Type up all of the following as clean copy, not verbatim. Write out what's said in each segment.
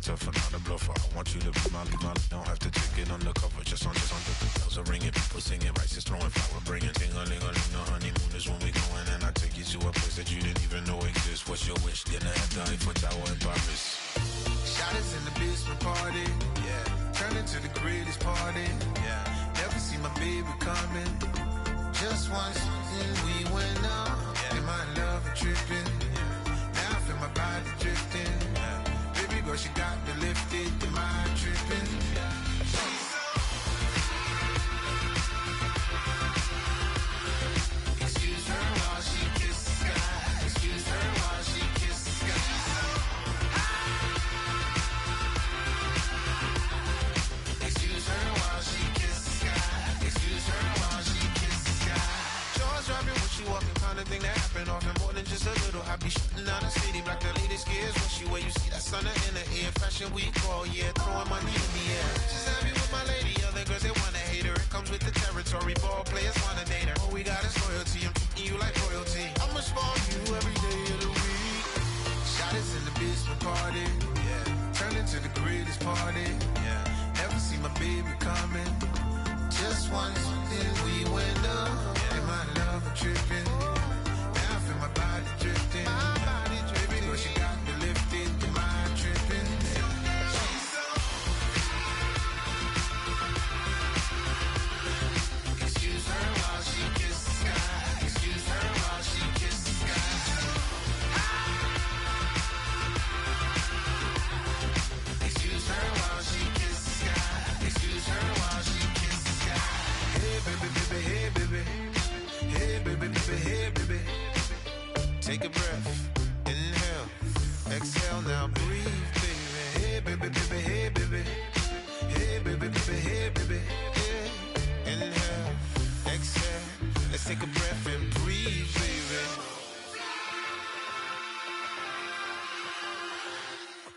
tougher, not a bluffer. I want you to be my, don't have to take it undercover. Just under the bells are ringing, people singing, rice is throwing, flower bringing. Ding-a-ling-a-ling, the honeymoon is when we going, and I take you to a place that you didn't even know exists. What's your wish? Dinner at the Eiffel Tower in Paris. Shot us in the basement party, yeah. Turn into the greatest party, yeah. Never see my baby coming. Just once, and we went up, yeah. In my love and tripping, yeah. Now I feel my body drifting, yeah. Baby girl, she got me lifted, the mind tripping, yeah. Excuse her while she kisses the sky. Excuse her while she kisses the sky. Excuse her while she kisses the sky. Excuse her while she kisses the sky. Jaws dropping when she walking, kind of thing that happen often. More than just a little. I be shooting down the city, black the latest gears. When she wear, you see that sun in the air. Fashion week all year, throwing money in the air. She's happy with my lady. Other girls they wanna hate her. It comes with the territory. Ball players wanna date her. All we got is loyalty. I'm treating you like royalty. I'ma spoil you every day of the week. Shot us in the basement party, yeah. Turn into the greatest party, yeah. Never see my baby coming. Just once, then we went up, yeah. In my love and tripping. Now I feel my body drifting. My body dripping. Girl, she got me lifted, the mind tripping. She's so. Excuse her while she kisses the sky. Excuse her while she kisses the sky. Excuse her while she kisses the sky. Excuse her while she kisses the sky. Hey baby, baby, hey baby. Hey baby, baby, hey baby. Take a breath, inhale, exhale, now breathe, baby. Hey baby, baby, hey baby. Hey baby, baby, hey baby. Hey. Inhale, exhale, let's take a breath and breathe, baby.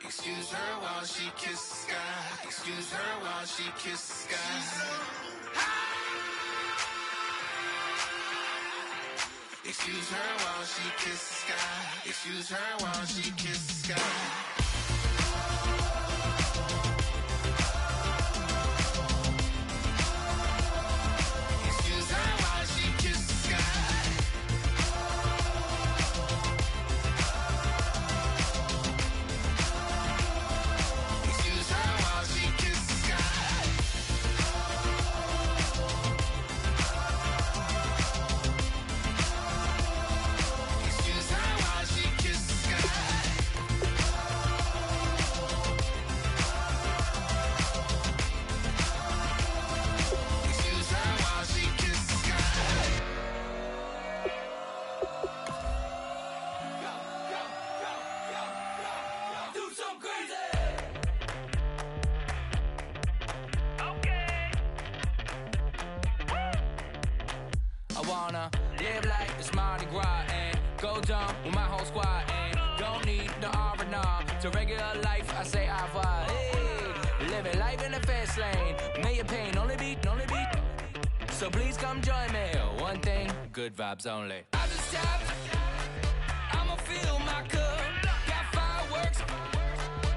Excuse her while she kisses the sky. Excuse her while she kisses the sky. Excuse her while she kisses the sky. Excuse her while she kisses the sky. Excuse her while she kisses the sky. Excuse her while she kisses the sky. Excuse her while she kisses the sky. Excuse her while she kisses the sky. Do some crazy. Okay. I wanna live like it's Mardi Gras and go dumb with my whole squad and don't need the R&R to regular life. I say au revoir. Hey, living life in the fast lane. May your pain only beat. So please come join me. One thing, good vibes only. I just tap. I'ma fill my cup. Got fireworks.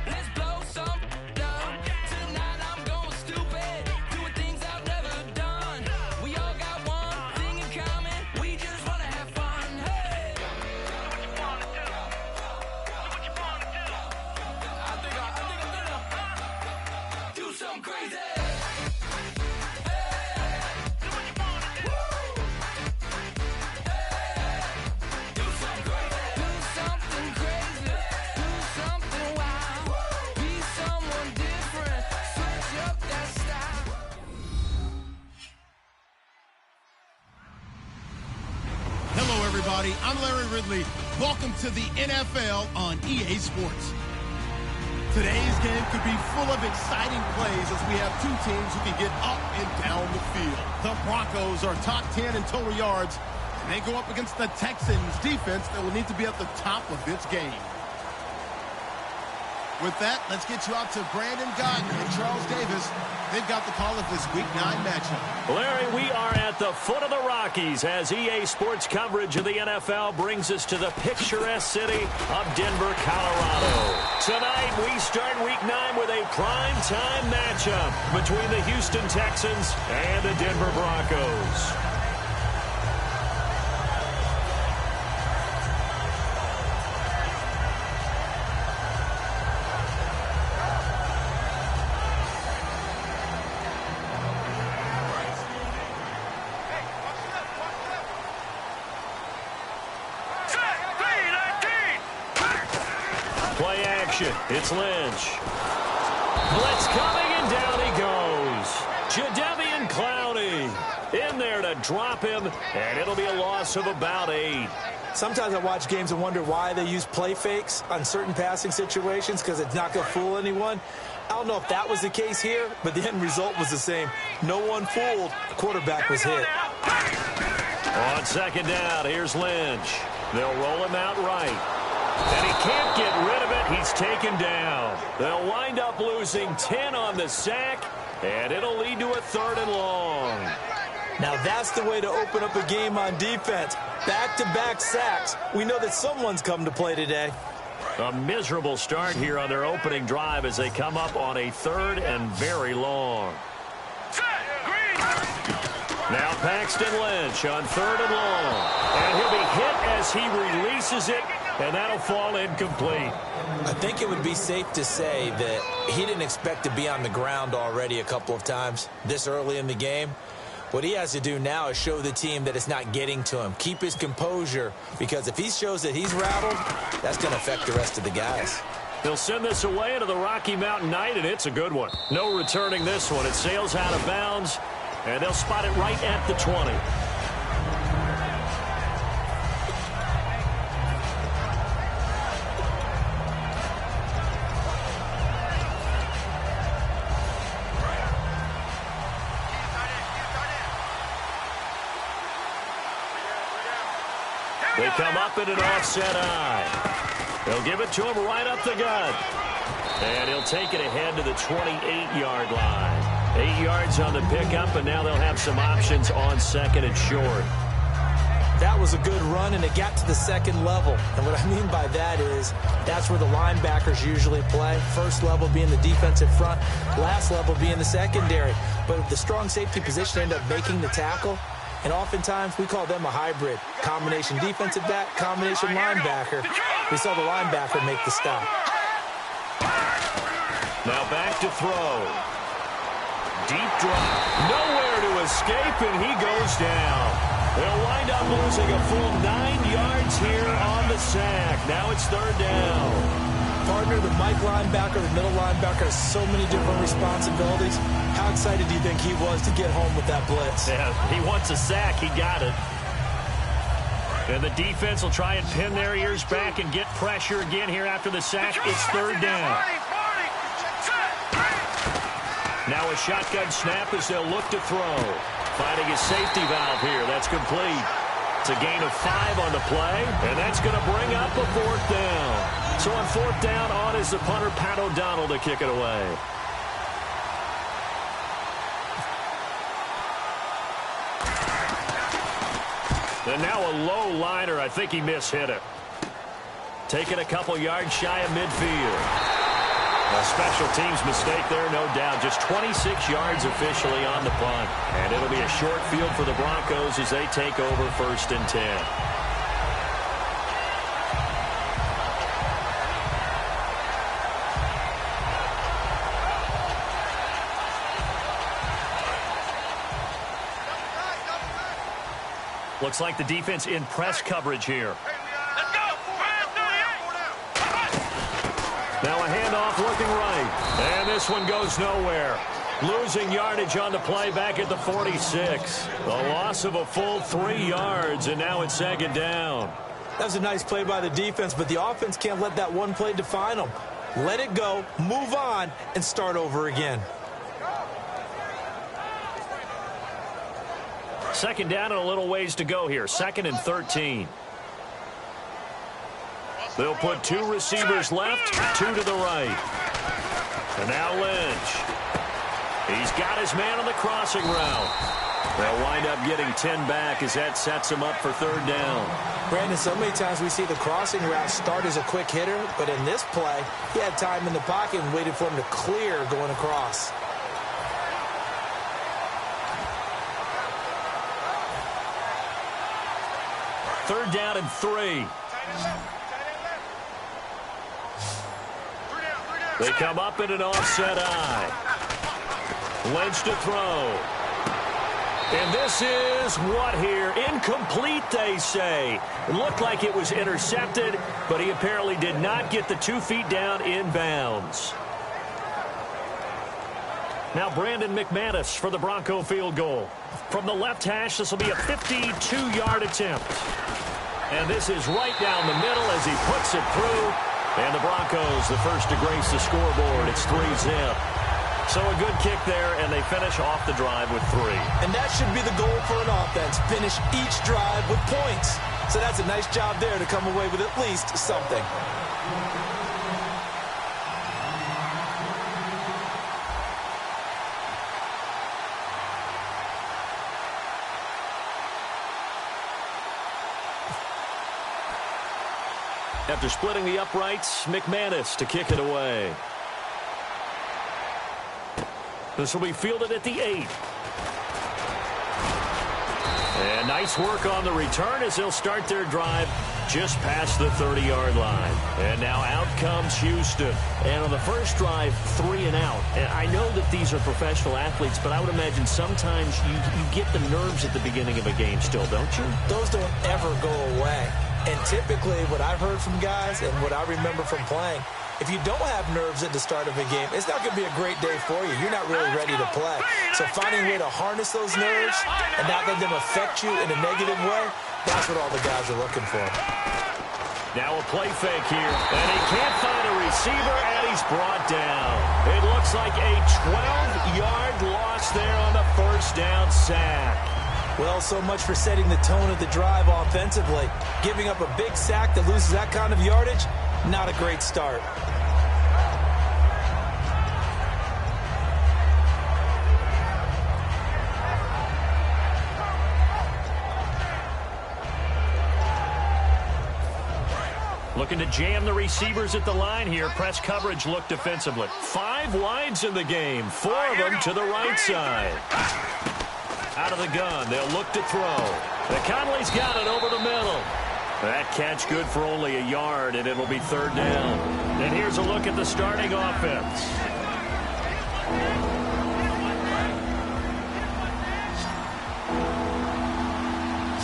Let's blow some down. Tonight I'm going stupid. Doing things I've never done. We all got one thing in common. We just wanna have fun. Hey. What you wanna do? What you wanna do? I think I'm gonna do something crazy. I'm Larry Ridley. Welcome to the NFL on EA Sports. Today's game could be full of exciting plays as we have two teams who can get up and down the field. The Broncos are top 10 in total yards, and they go up against the Texans defense that will need to be at the top of this game. With that, let's get you out to Brandon Guyton and Charles Davis. They've got the call of this Week 9 matchup. Larry, we are at the foot of the Rockies as EA Sports coverage of the NFL brings us to the picturesque city of Denver, Colorado. Tonight, we start Week 9 with a prime-time matchup between the Houston Texans and the Denver Broncos. Play action. It's Lynch. Blitz coming, and down he goes. Jadeveon Clowney in there to drop him, and it'll be a loss of about 8. Sometimes I watch games and wonder why they use play fakes on certain passing situations because it's not going to fool anyone. I don't know if that was the case here, but the end result was the same. No one fooled. The quarterback was hit. On second down, here's Lynch. They'll roll him out right. And he can't get rid of it. He's taken down. They'll wind up losing 10 on the sack, and it'll lead to a 3rd and long. Now that's the way to open up a game on defense. Back-to-back sacks. We know that someone's come to play today. A miserable start here on their opening drive as they come up on a 3rd and very long. Now Paxton Lynch on 3rd and long. And he'll be hit as he releases it, and that'll fall incomplete. I think it would be safe to say that he didn't expect to be on the ground already a couple of times this early in the game. What he has to do now is show the team that it's not getting to him. Keep his composure, because if he shows that he's rattled, that's going to affect the rest of the guys. They'll send this away into the Rocky Mountain night, and it's a good one. No returning this one. It sails out of bounds, and they'll spot it right at the 20. They come up in an offset eye. They'll give it to him right up the gut. And he'll take it ahead to the 28-yard line. 8 yards on the pickup, and now they'll have some options on 2nd and short. That was a good run, and it got to the 2nd level. And what I mean by that is that's where the linebackers usually play. First level being the defensive front, last level being the secondary. But the strong safety position ended up making the tackle. And oftentimes, we call them a hybrid. Combination defensive back, combination linebacker. We saw the linebacker make the stop. Now back to throw. Deep drop. Nowhere to escape, and he goes down. They'll wind up losing a full 9 yards here on the sack. Now it's 3rd down. Partner, the Mike linebacker, the middle linebacker has so many different responsibilities. How excited do you think he was to get home with that blitz? Yeah, he wants a sack. He got it. And the defense will try and pin their ears back and get pressure again here after the sack. It's 3rd down. Now a shotgun snap as they'll look to throw. Finding his safety valve here. That's complete. It's a gain of 5 on the play, and that's going to bring up a 4th down. So on 4th down, on is the punter, Pat O'Donnell, to kick it away. And now a low liner. I think he mishit it. Taking a couple yards shy of midfield. A special teams mistake there, no doubt. Just 26 yards officially on the punt. And it'll be a short field for the Broncos as they take over 1st and 10. Looks like the defense in press coverage here. Now a handoff looking right. And this one goes nowhere. Losing yardage on the play back at the 46. A loss of a full 3 yards, and now it's 2nd down. That was a nice play by the defense, but the offense can't let that one play define them. Let it go, move on, and start over again. 2nd down and a little ways to go here. 2nd and 13. They'll put 2 receivers left, 2 to the right. And now Lynch. He's got his man on the crossing route. They'll wind up getting 10 back as that sets him up for 3rd down. Brandon, so many times we see the crossing route start as a quick hitter, but in this play, he had time in the pocket and waited for him to clear going across. Third down and 3. They come up in an offset eye. Lynch to throw. And this is what here? Incomplete, they say. It looked like it was intercepted, but he apparently did not get the 2 feet down in bounds. Now Brandon McManus for the Bronco field goal. From the left hash, this will be a 52-yard attempt. And this is right down the middle as he puts it through. And the Broncos, the first to grace the scoreboard. It's 3-zip. So a good kick there, and they finish off the drive with 3. And that should be the goal for an offense. Finish each drive with points. So that's a nice job there to come away with at least something. After splitting the uprights, McManus to kick it away. This will be fielded at the 8. And nice work on the return as they'll start their drive just past the 30-yard line. And now out comes Houston. And on the first drive, 3 and out. And I know that these are professional athletes, but I would imagine sometimes you get the nerves at the beginning of a game still, don't you? Those don't ever go away. And typically what I've heard from guys and what I remember from playing, if you don't have nerves at the start of a game, it's not going to be a great day for you. You're not really ready to play. So finding a way to harness those nerves and not let them affect you in a negative way, that's what all the guys are looking for. Now a play fake here, and he can't find a receiver, and he's brought down. It looks like a 12-yard loss there on the first down sack. Well, so much for setting the tone of the drive offensively. Giving up a big sack that loses that kind of yardage, not a great start. Looking to jam the receivers at the line here. Press coverage look defensively. 5 wides in the game. 4 of them to the right side. Out of the gun, they'll look to throw. Conley's got it over the middle. That catch good for only a yard, and it'll be 3rd down. And here's a look at the starting offense.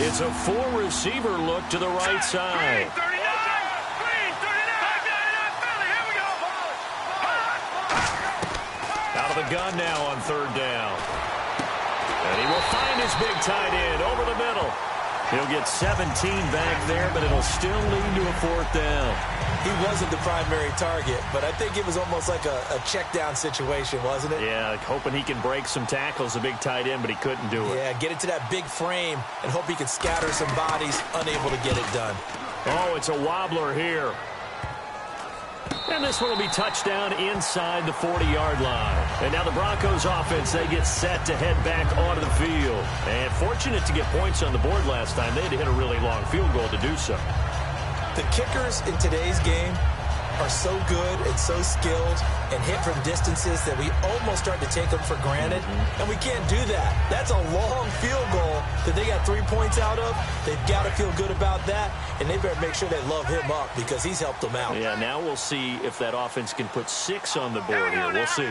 It's a 4-receiver look to the right side. Out of the gun now on 3rd down. And he will find his big tight end over the middle. He'll get 17 back there, but it'll still lead to a 4th down. He wasn't the primary target, but I think it was almost like a check down situation, wasn't it? Yeah, hoping he can break some tackles, a big tight end, but he couldn't do it. Yeah, get it to that big frame and hope he can scatter some bodies, unable to get it done. Oh, it's a wobbler here. And this one will be touchdown inside the 40-yard line. And now the Broncos offense, they get set to head back onto the field. And fortunate to get points on the board last time. They had to hit a really long field goal to do so. The kickers in today's game are so good and so skilled and hit from distances that we almost start to take them for granted. And we can't do that. That's a long field goal that they got 3 points out of. They've got to feel good about that, and they better make sure they love him up because he's helped them out. Yeah, now we'll see if that offense can put 6 on the board here. We'll see.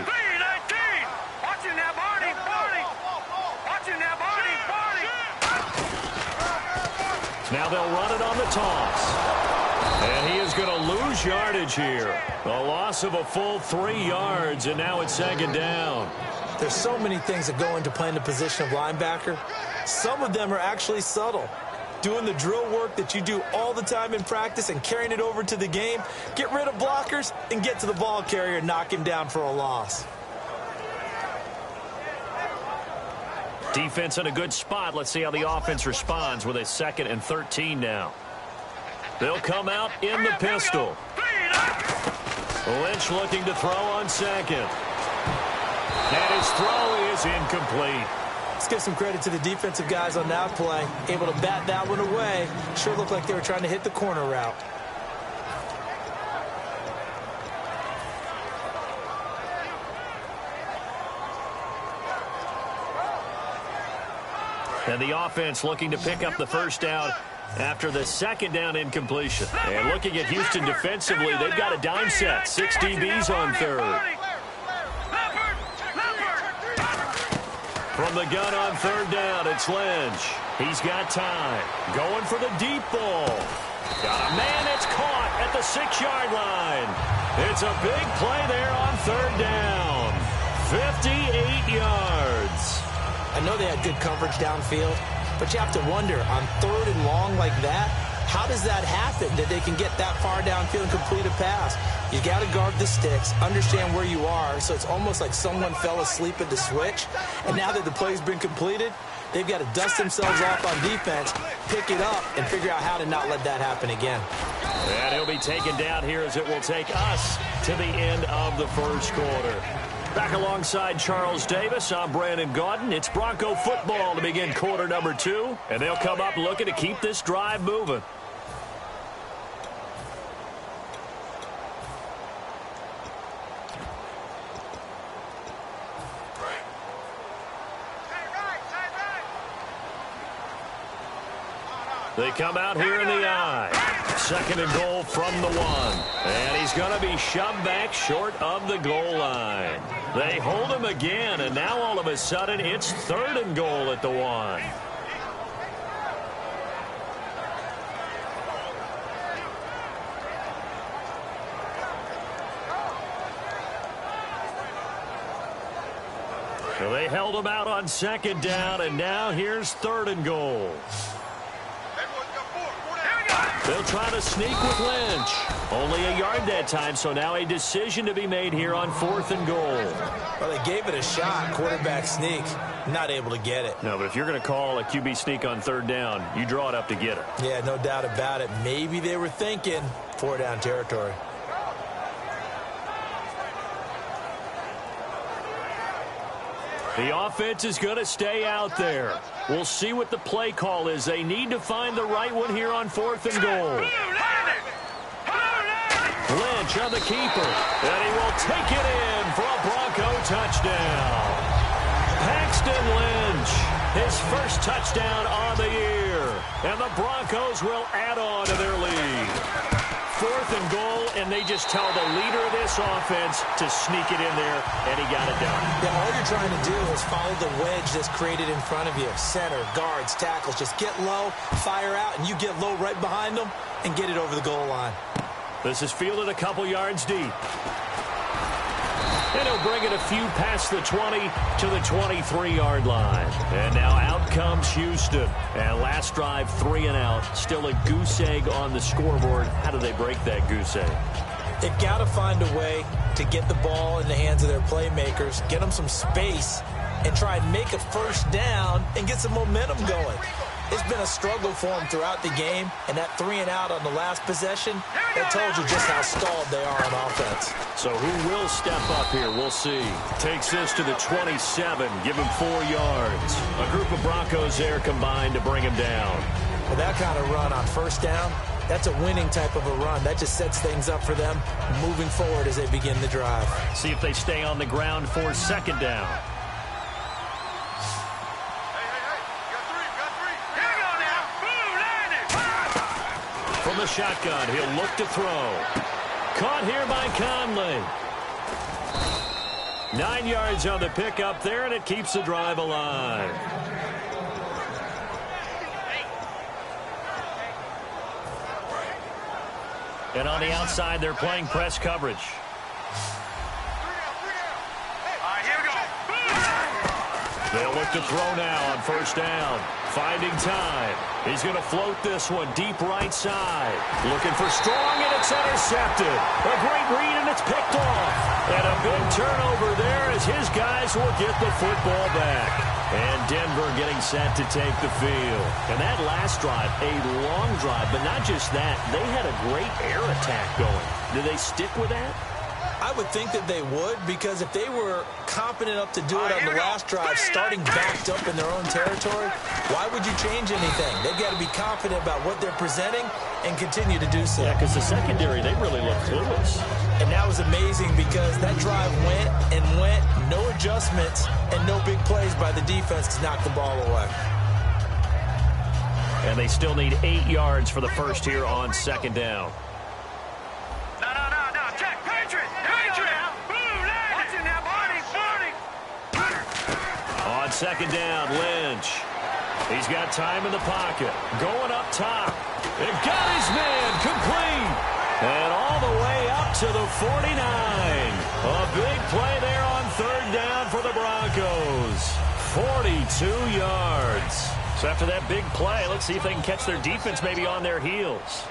Now they'll run it on the toss. And he is going to lose yardage here. A loss of a full 3 yards, and now it's 2nd down. There's so many things that go into playing the position of linebacker. Some of them are actually subtle. Doing the drill work that you do all the time in practice and carrying it over to the game. Get rid of blockers and get to the ball carrier and knock him down for a loss. Defense in a good spot. Let's see how the offense responds with a 2nd and 13 now. They'll come out in the pistol. Lynch looking to throw on second. And his throw is incomplete. Let's give some credit to the defensive guys on that play. Able to bat that one away. Sure looked like they were trying to hit the corner route. And the offense looking to pick up the first down after the second down incompletion. And looking at Houston defensively, they've got a dime set. 6 DBs on third. From the gun on third down, it's Lynch. He's got time. Going for the deep ball. Got a man that's caught at the 6-yard line. It's a big play there on third down. 58 yards. I know they had good coverage downfield, but you have to wonder, on third and long like that, how does that happen, that they can get that far downfield and complete a pass? You got to guard the sticks, understand where you are, so it's almost like someone fell asleep at the switch, and now that the play's been completed, they've got to dust themselves off on defense, pick it up, and figure out how to not let that happen again. And he'll be taken down here as it will take us to the end of the first quarter. Back alongside Charles Davis, I'm Brandon Gaudin. It's Bronco football to begin quarter number 2, and they'll come up looking to keep this drive moving. They come out here in the I. Second and goal from the 1. And he's going to be shoved back short of the goal line. They hold him again, and now all of a sudden it's third and goal at the 1. So they held him out on second down, and now here's third and goal. They'll try to sneak with Lynch. Only a yard that time, so now a decision to be made here on fourth and goal. Well, they gave it a shot, quarterback sneak. Not able to get it. No, but if you're going to call a QB sneak on third down, you draw it up to get it. Yeah, no doubt about it. Maybe they were thinking 4-down territory. The offense is going to stay out there. We'll see what the play call is. They need to find the right one here on fourth and goal. Lynch on the keeper, and he will take it in for a Bronco touchdown. Paxton Lynch, his first touchdown on the year, and the Broncos will add on to their lead. Fourth and goal, and they just tell the leader of this offense to sneak it in there, and he got it done. Yeah, all you're trying to do is follow the wedge that's created in front of you. Center, guards, tackles, just get low, fire out, and you get low right behind them and get it over the goal line. This is fielded a couple yards deep. And he'll bring it a few past the 20 to the 23-yard line. And now out comes Houston. And last drive, 3 and out. Still a goose egg on the scoreboard. How do they break that goose egg? They've got to find a way to get the ball in the hands of their playmakers, get them some space, and try and make a first down and get some momentum going. It's been a struggle for them throughout the game, and that 3 and out on the last possession, that told you just how stalled they are on offense. So who will step up here? We'll see. Takes this to the 27, give him 4 yards. A group of Broncos there combined to bring him down. With that kind of run on first down, that's a winning type of a run. That just sets things up for them moving forward as they begin the drive. See if they stay on the ground for second down. From the shotgun, he'll look to throw. Caught here by Conley. 9 yards on the pickup there, and it keeps the drive alive. And on the outside, they're playing press coverage. They'll look to throw now on first down. Finding time. He's going to float this one deep right side. Looking for strong, and it's intercepted. A great read, and it's picked off. And a big turnover there as his guys will get the football back. And Denver getting set to take the field. And that last drive, a long drive, but not just that. They had a great air attack going. Do they stick with that? I would think that they would, because if they were confident enough to do it on the last drive, starting backed up in their own territory, why would you change anything? They've got to be confident about what they're presenting and continue to do so. Yeah, because the secondary, they really look clueless. And that was amazing because that drive went and went, no adjustments, and no big plays by the defense to knock the ball away. And they still need 8 yards for the first here on second down. On second down, Lynch. He's got time in the pocket. Going up top. It got his man complete. And all the way up to the 49. A big play there on third down for the Broncos. 42 yards. So after that big play, let's see if they can catch their defense maybe on their heels.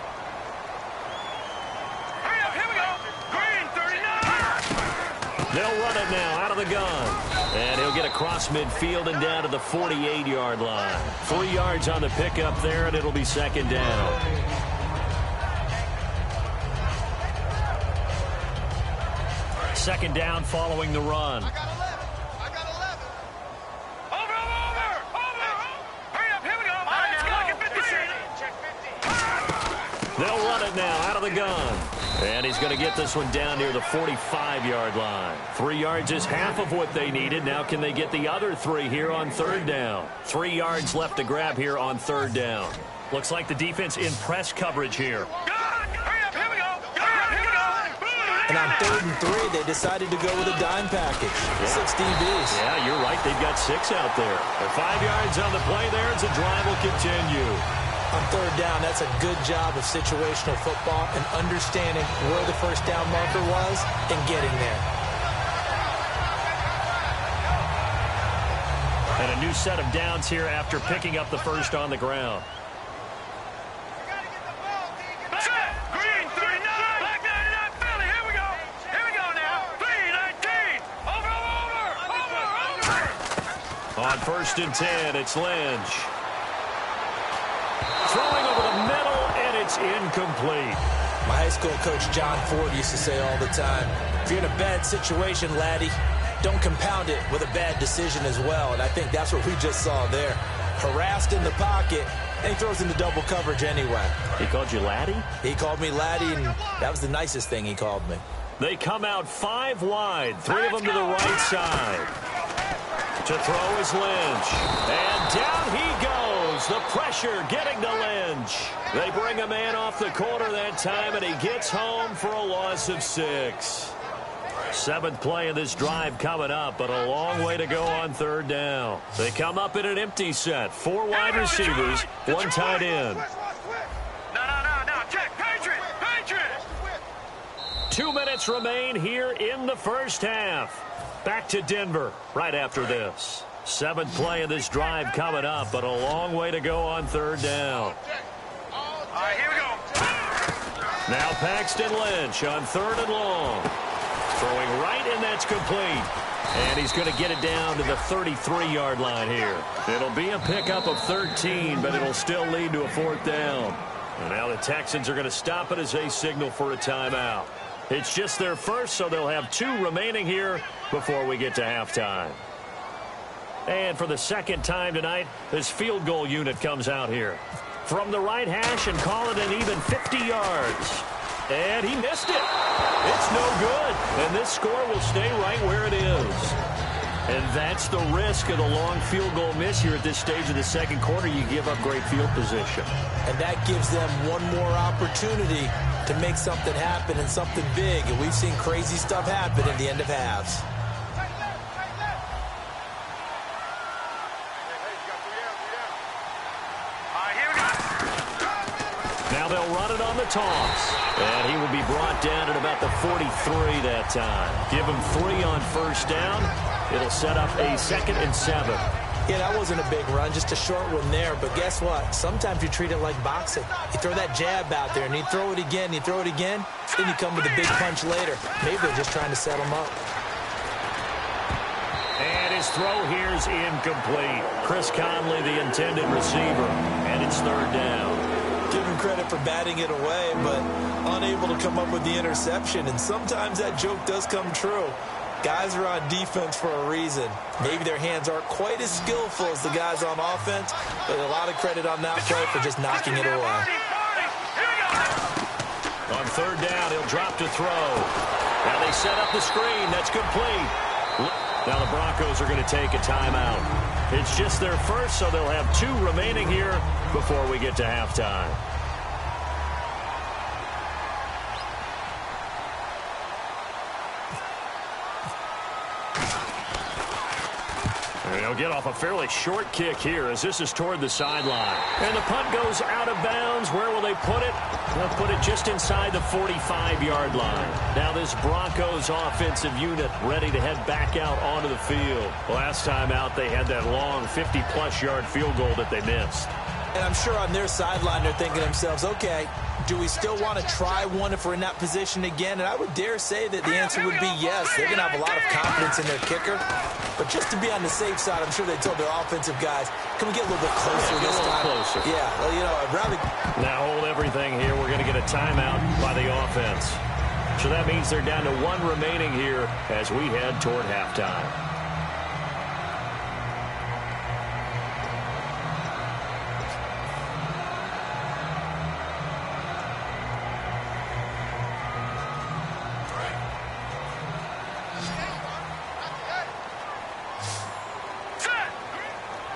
They'll run it now out of the gun. And he'll get across midfield and down to the 48-yard line. 3 yards on the pickup there, and it'll be second down. Second down following the run. I got 11. Over. Hurry up, here we go. Let's go. Check 50. They'll run it now out of the gun. And he's going to get this one down near the 45-yard line. 3 yards is half of what they needed. Now can they get the other 3 here on third down? 3 yards left to grab here on third down. Looks like the defense in press coverage here. Hurry up, here we go. And on 3rd and 3, they decided to go with a dime package. 6 DBs. Yeah, you're right. They've got 6 out there. And 5 yards on the play there as the drive will continue. On third down, that's a good job of situational football and understanding where the first down marker was and getting there. And a new set of downs here after picking up the first on the ground. Green, 39. Black 99, Philly. Here we go now. 319. Over. On 1st and 10, it's Lynch. Throwing over the middle, and it's incomplete. My high school coach, John Ford, used to say all the time, if you're in a bad situation, laddie, don't compound it with a bad decision as well. And I think that's what we just saw there. Harassed in the pocket, and he throws into double coverage anyway. He called you laddie? He called me laddie, and that was the nicest thing he called me. They come out 5 wide, 3 of them to the right side. To throw is Lynch. And down he goes. The pressure getting to Lynch. They bring a man off the corner that time, and he gets home for a loss of 6. 7th play of this drive coming up, but a long way to go on third down. They come up in an empty set. 4 wide receivers, 1 tight end. No. Check. Patriot. 2 minutes remain here in the first half. Back to Denver right after this. 7th play of this drive coming up, but a long way to go on third down. All right, here we go. Now Paxton Lynch on 3rd and long. Throwing right, and that's complete. And he's going to get it down to the 33-yard line here. It'll be a pickup of 13, but it'll still lead to a 4th down. And now the Texans are going to stop it as they signal for a timeout. It's just their first, so they'll have 2 remaining here before we get to halftime. And for the second time tonight, this field goal unit comes out here. From the right hash and call it an even 50 yards. And he missed it. It's no good. And this score will stay right where it is. And that's the risk of the long field goal miss here at this stage of the second quarter. You give up great field position. And that gives them one more opportunity to make something happen and something big. And we've seen crazy stuff happen at the end of halves. Now they'll run it on the toss. And he will be brought down at about the 43 that time. Give him 3 on first down. It'll set up a 2nd and 7. Yeah, that wasn't a big run, just a short one there. But guess what? Sometimes you treat it like boxing. You throw that jab out there, and you throw it again, you throw it again, then you come with a big punch later. Maybe they're just trying to set him up. And his throw here is incomplete. Chris Conley, the intended receiver, and it's 3rd down. Give him credit for batting it away, but unable to come up with the interception. And sometimes that joke does come true. Guys are on defense for a reason. Maybe their hands aren't quite as skillful as the guys on offense, but a lot of credit on that play for just knocking it away. On 3rd down, he'll drop to throw. Now they set up the screen. That's complete. Now the Broncos are going to take a timeout. It's just their first, so they'll have 2 remaining here before we get to halftime. They'll get off a fairly short kick here as this is toward the sideline. And the punt goes out of bounds. Where will they put it? They'll put it just inside the 45-yard line. Now this Broncos offensive unit ready to head back out onto the field. Last time out, they had that long 50-plus yard field goal that they missed. And I'm sure on their sideline they're thinking to themselves, okay, do we still want to try one if we're in that position again? And I would dare say that the answer would be yes. They're going to have a lot of confidence in their kicker. But just to be on the safe side, I'm sure they told their offensive guys, can we get a little bit closer this time? Closer. Yeah, well, you know, I'd rather... Now hold everything here. We're going to get a timeout by the offense. So that means they're down to 1 remaining here as we head toward halftime.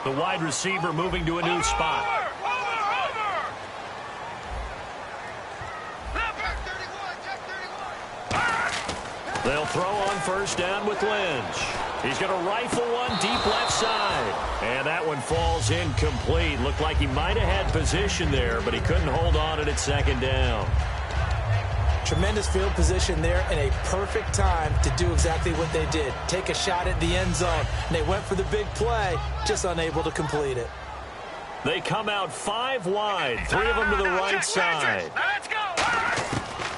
The wide receiver moving to a new spot. They'll throw on first down with Lynch. He's going to rifle one deep left side. And that one falls incomplete. Looked like he might have had position there, but he couldn't hold on at 2nd down. Tremendous field position there and a perfect time to do exactly what they did. Take a shot at the end zone. And they went for the big play, just unable to complete it. They come out 5 wide, 3 of them to the right side.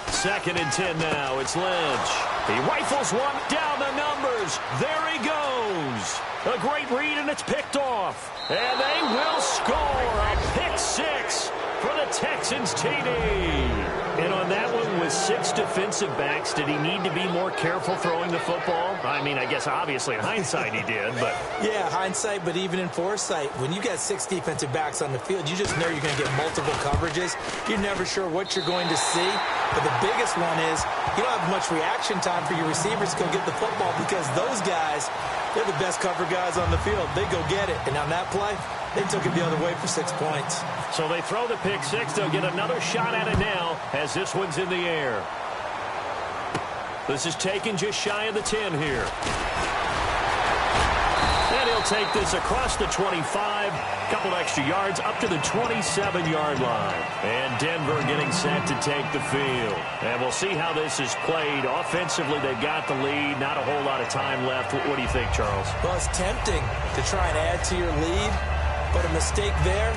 2nd and 10 now. It's Lynch. He rifles one down the numbers. There he goes. A great read, and it's picked off. And they will score a pick 6 for the Texans TD. And on that one, with 6 defensive backs, did he need to be more careful throwing the football? I mean, I guess obviously in hindsight he did, but... Yeah, hindsight, but even in foresight, when you got 6 defensive backs on the field, you just know you're going to get multiple coverages. You're never sure what you're going to see. But the biggest one is you don't have much reaction time for your receivers to go get the football because those guys, they're the best cover guys on the field. They go get it. And on that play, they took it the other way for 6 points. So they throw the pick 6. They'll get another shot at it now as this one's in the air. This is taken just shy of the 10 here. And he'll take this across the 25. Couple extra yards up to the 27-yard line. And Denver getting set to take the field. And we'll see how this is played. Offensively, they've got the lead. Not a whole lot of time left. What do you think, Charles? Well, it's tempting to try and add to your lead. But a mistake there,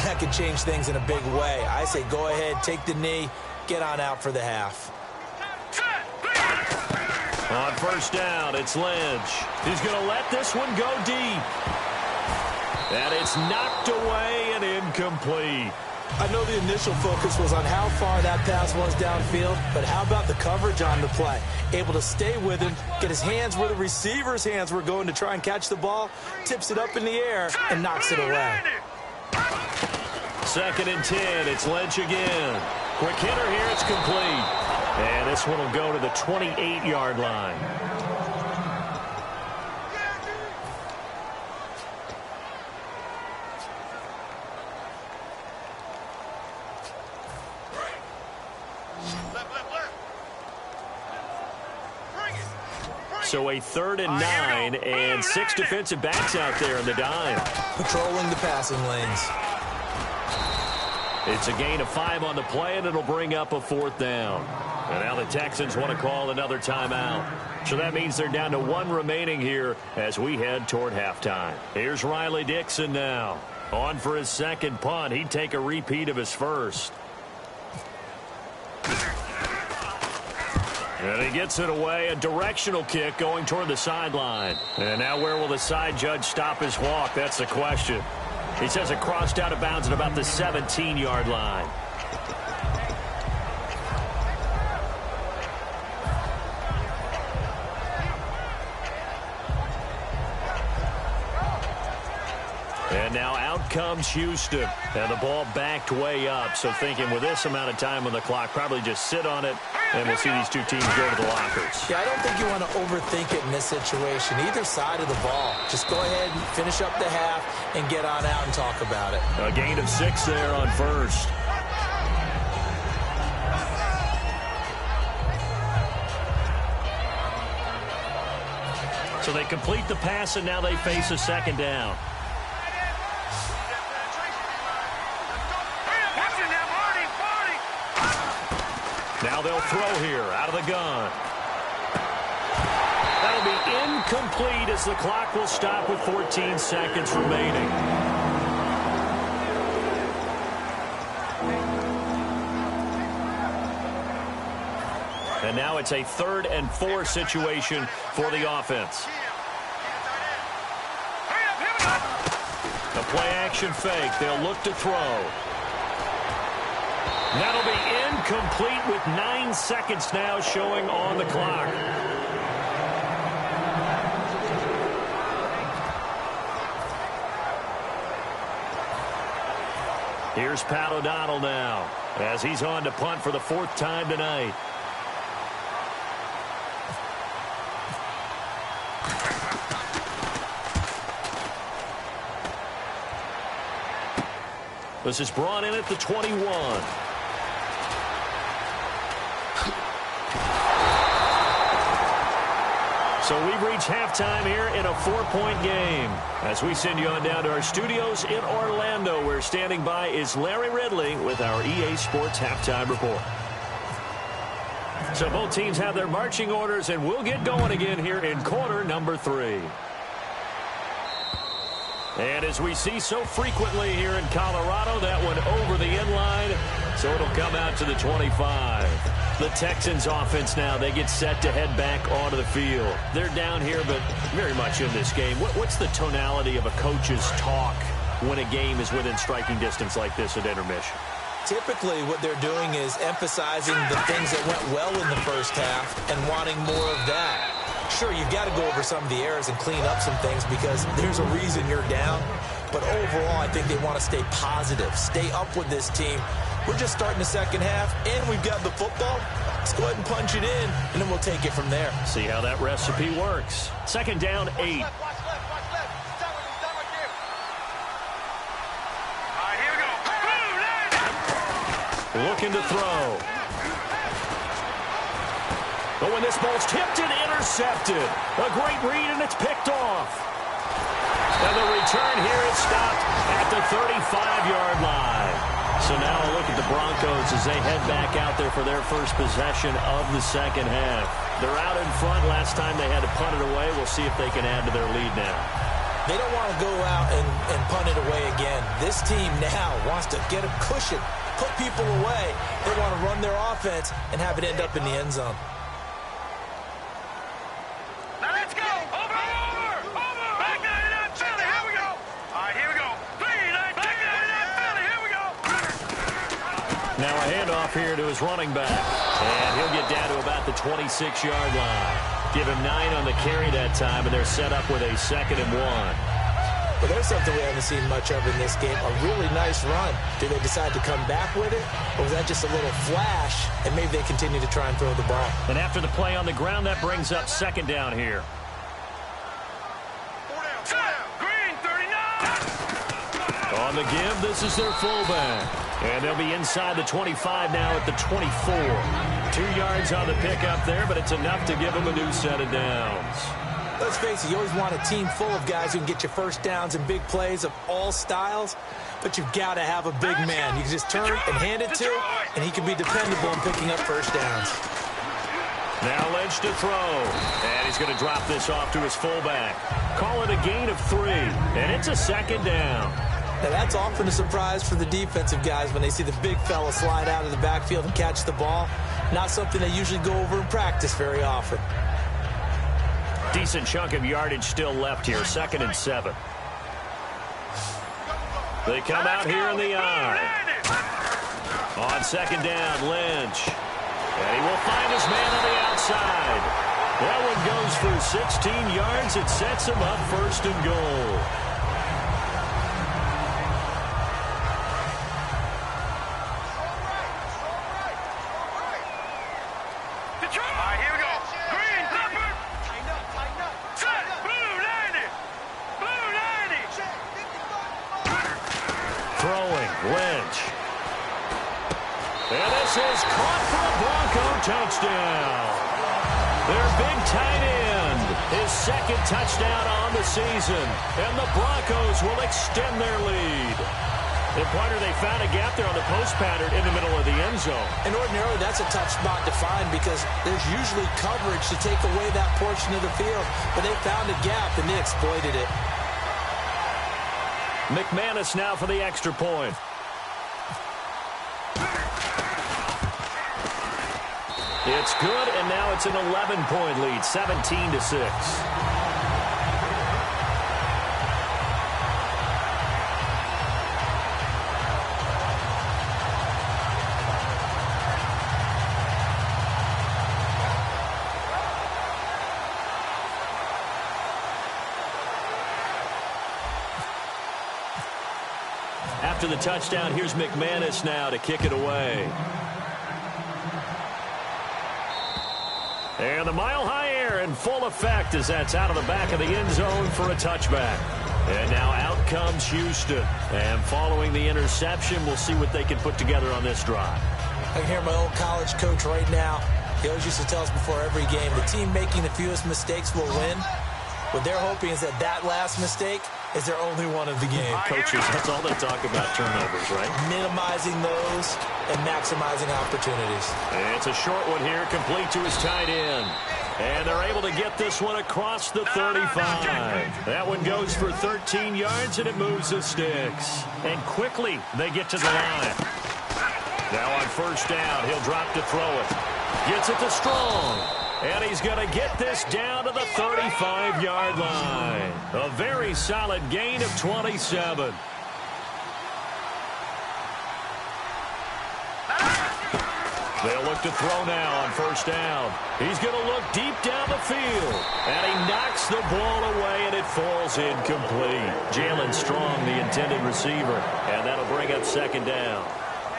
that could change things in a big way. I say go ahead, take the knee, get on out for the half. On first down, it's Lynch. He's going to let this one go deep. And it's knocked away and incomplete. I know the initial focus was on how far that pass was downfield, but how about the coverage on the play? Able to stay with him, get his hands where the receiver's hands were going to try and catch the ball, tips it up in the air, and knocks it away. 2nd and 10, it's Lynch again. Quick hitter here, it's complete. And this one will go to the 28-yard line. So a 3rd and 9 and 6 defensive backs out there in the dime. Patrolling the passing lanes. It's a gain of 5 on the play, and it'll bring up a 4th down. And now the Texans want to call another timeout. So that means they're down to 1 remaining here as we head toward halftime. Here's Riley Dixon now. On for his second punt. He'd take a repeat of his first. And he gets it away. A directional kick going toward the sideline. And now where will the side judge stop his walk? That's the question. He says it crossed out of bounds at about the 17-yard line. And now out comes Houston. And the ball backed way up. So thinking with this amount of time on the clock, probably just sit on it, and we'll see these two teams go to the lockers. Yeah, I don't think you want to overthink it in this situation. Either side of the ball. Just go ahead and finish up the half and get on out and talk about it. A gain of 6 there on first. So they complete the pass, and now they face a second down. Now they'll throw here out of the gun. That'll be incomplete as the clock will stop with 14 seconds remaining. And now it's a 3rd and 4 situation for the offense. A play-action fake. They'll look to throw. That'll be incomplete with 9 seconds now showing on the clock. Here's Pat O'Donnell now as he's on to punt for the 4th time tonight. This is brought in at the 21. So we've reached halftime here in a 4-point game. As we send you on down to our studios in Orlando, where standing by is Larry Ridley with our EA Sports Halftime Report. So both teams have their marching orders, and we'll get going again here in quarter number 3. And as we see so frequently here in Colorado, that one over the end line, so it'll come out to the 25. The Texans offense now, they get set to head back onto the field. They're down here, but very much in this game. What's the tonality of a coach's talk when a game is within striking distance like this at intermission? Typically, what they're doing is emphasizing the things that went well in the first half and wanting more of that. Sure, you've got to go over some of the errors and clean up some things because there's a reason you're down. But overall, I think they want to stay positive, stay up with this team. We're just starting the second half, and we've got the football. Let's go ahead and punch it in, and then we'll take it from there. See how that recipe works. Second down, 8. Looking to throw. But when this ball's tipped and intercepted, a great read, and it's picked off. And the return here is stopped at the 35-yard line. So now a look at the Broncos as they head back out there for their first possession of the second half. They're out in front. Last time they had to punt it away. We'll see if they can add to their lead now. They don't want to go out and punt it away again. This team now wants to get a cushion, put people away. They want to run their offense and have it end up in the end zone. Now let's go. Over. Back 99 Philly. Here we go. All right, here we go. Back 99 Philly. Here we go. Now a handoff here to his running back. And he'll get down to about the 26-yard line. Give him 9 on the carry that time, and they're set up with a 2nd and 1. Well, there's something we haven't seen much of in this game. A really nice run. Did they decide to come back with it? Or was that just a little flash, and maybe they continue to try and throw the ball? And after the play on the ground, that brings up second down here. Green 39. On the give, this is their fullback. And they'll be inside the 25 now at the 24. 2 yards on the pickup there, but it's enough to give them a new set of downs. Let's face it, you always want a team full of guys who can get you first downs and big plays of all styles. but you've got to have a big man. You can just turn and hand it to, and he can be dependable in picking up first downs. Now Lynch to throw, and he's going to drop this off to his fullback. Call it a gain of 3, and it's a second down. Now that's often a surprise for the defensive guys when they see the big fella slide out of the backfield and catch the ball. Not something they usually go over in practice very often. Decent chunk of yardage still left here, 2nd and 7. They come out here in the eye. On 2nd down, Lynch. And he will find his man on the outside. That one goes for 16 yards. It sets him up 1st and goal. Lynch. And this is caught for a Bronco touchdown. Their big tight end, his 2nd touchdown on the season. And the Broncos will extend their lead. And partner, they found a gap there on the post pattern in the middle of the end zone. And ordinarily, that's a tough spot to find because there's usually coverage to take away that portion of the field. But they found a gap, and they exploited it. McManus now for the extra point. It's good, and now it's an 11-point lead, 17-6. After the touchdown, here's McManus now to kick it away. And the mile-high air in full effect as that's out of the back of the end zone for a touchback. And now out comes Houston. And following the interception, we'll see what they can put together on this drive. I can hear my old college coach right now. He always used to tell us before every game, the team making the fewest mistakes will win. What they're hoping is that that last mistake is their only one of the game. Coaches, that's all they talk about, turnovers, right? Minimizing those and maximizing opportunities. And it's a short one here, complete to his tight end. And they're able to get this one across the 35. That one goes for 13 yards, and it moves the sticks. And quickly, they get to the line. Now on 1st down, he'll drop to throw it. Gets it to Strong. And he's going to get this down to the 35-yard line. A very solid gain of 27. They'll look to throw now on 1st down. He's going to look deep down the field. And he knocks the ball away, and it falls incomplete. Jalen Strong, the intended receiver. And that'll bring up 2nd down.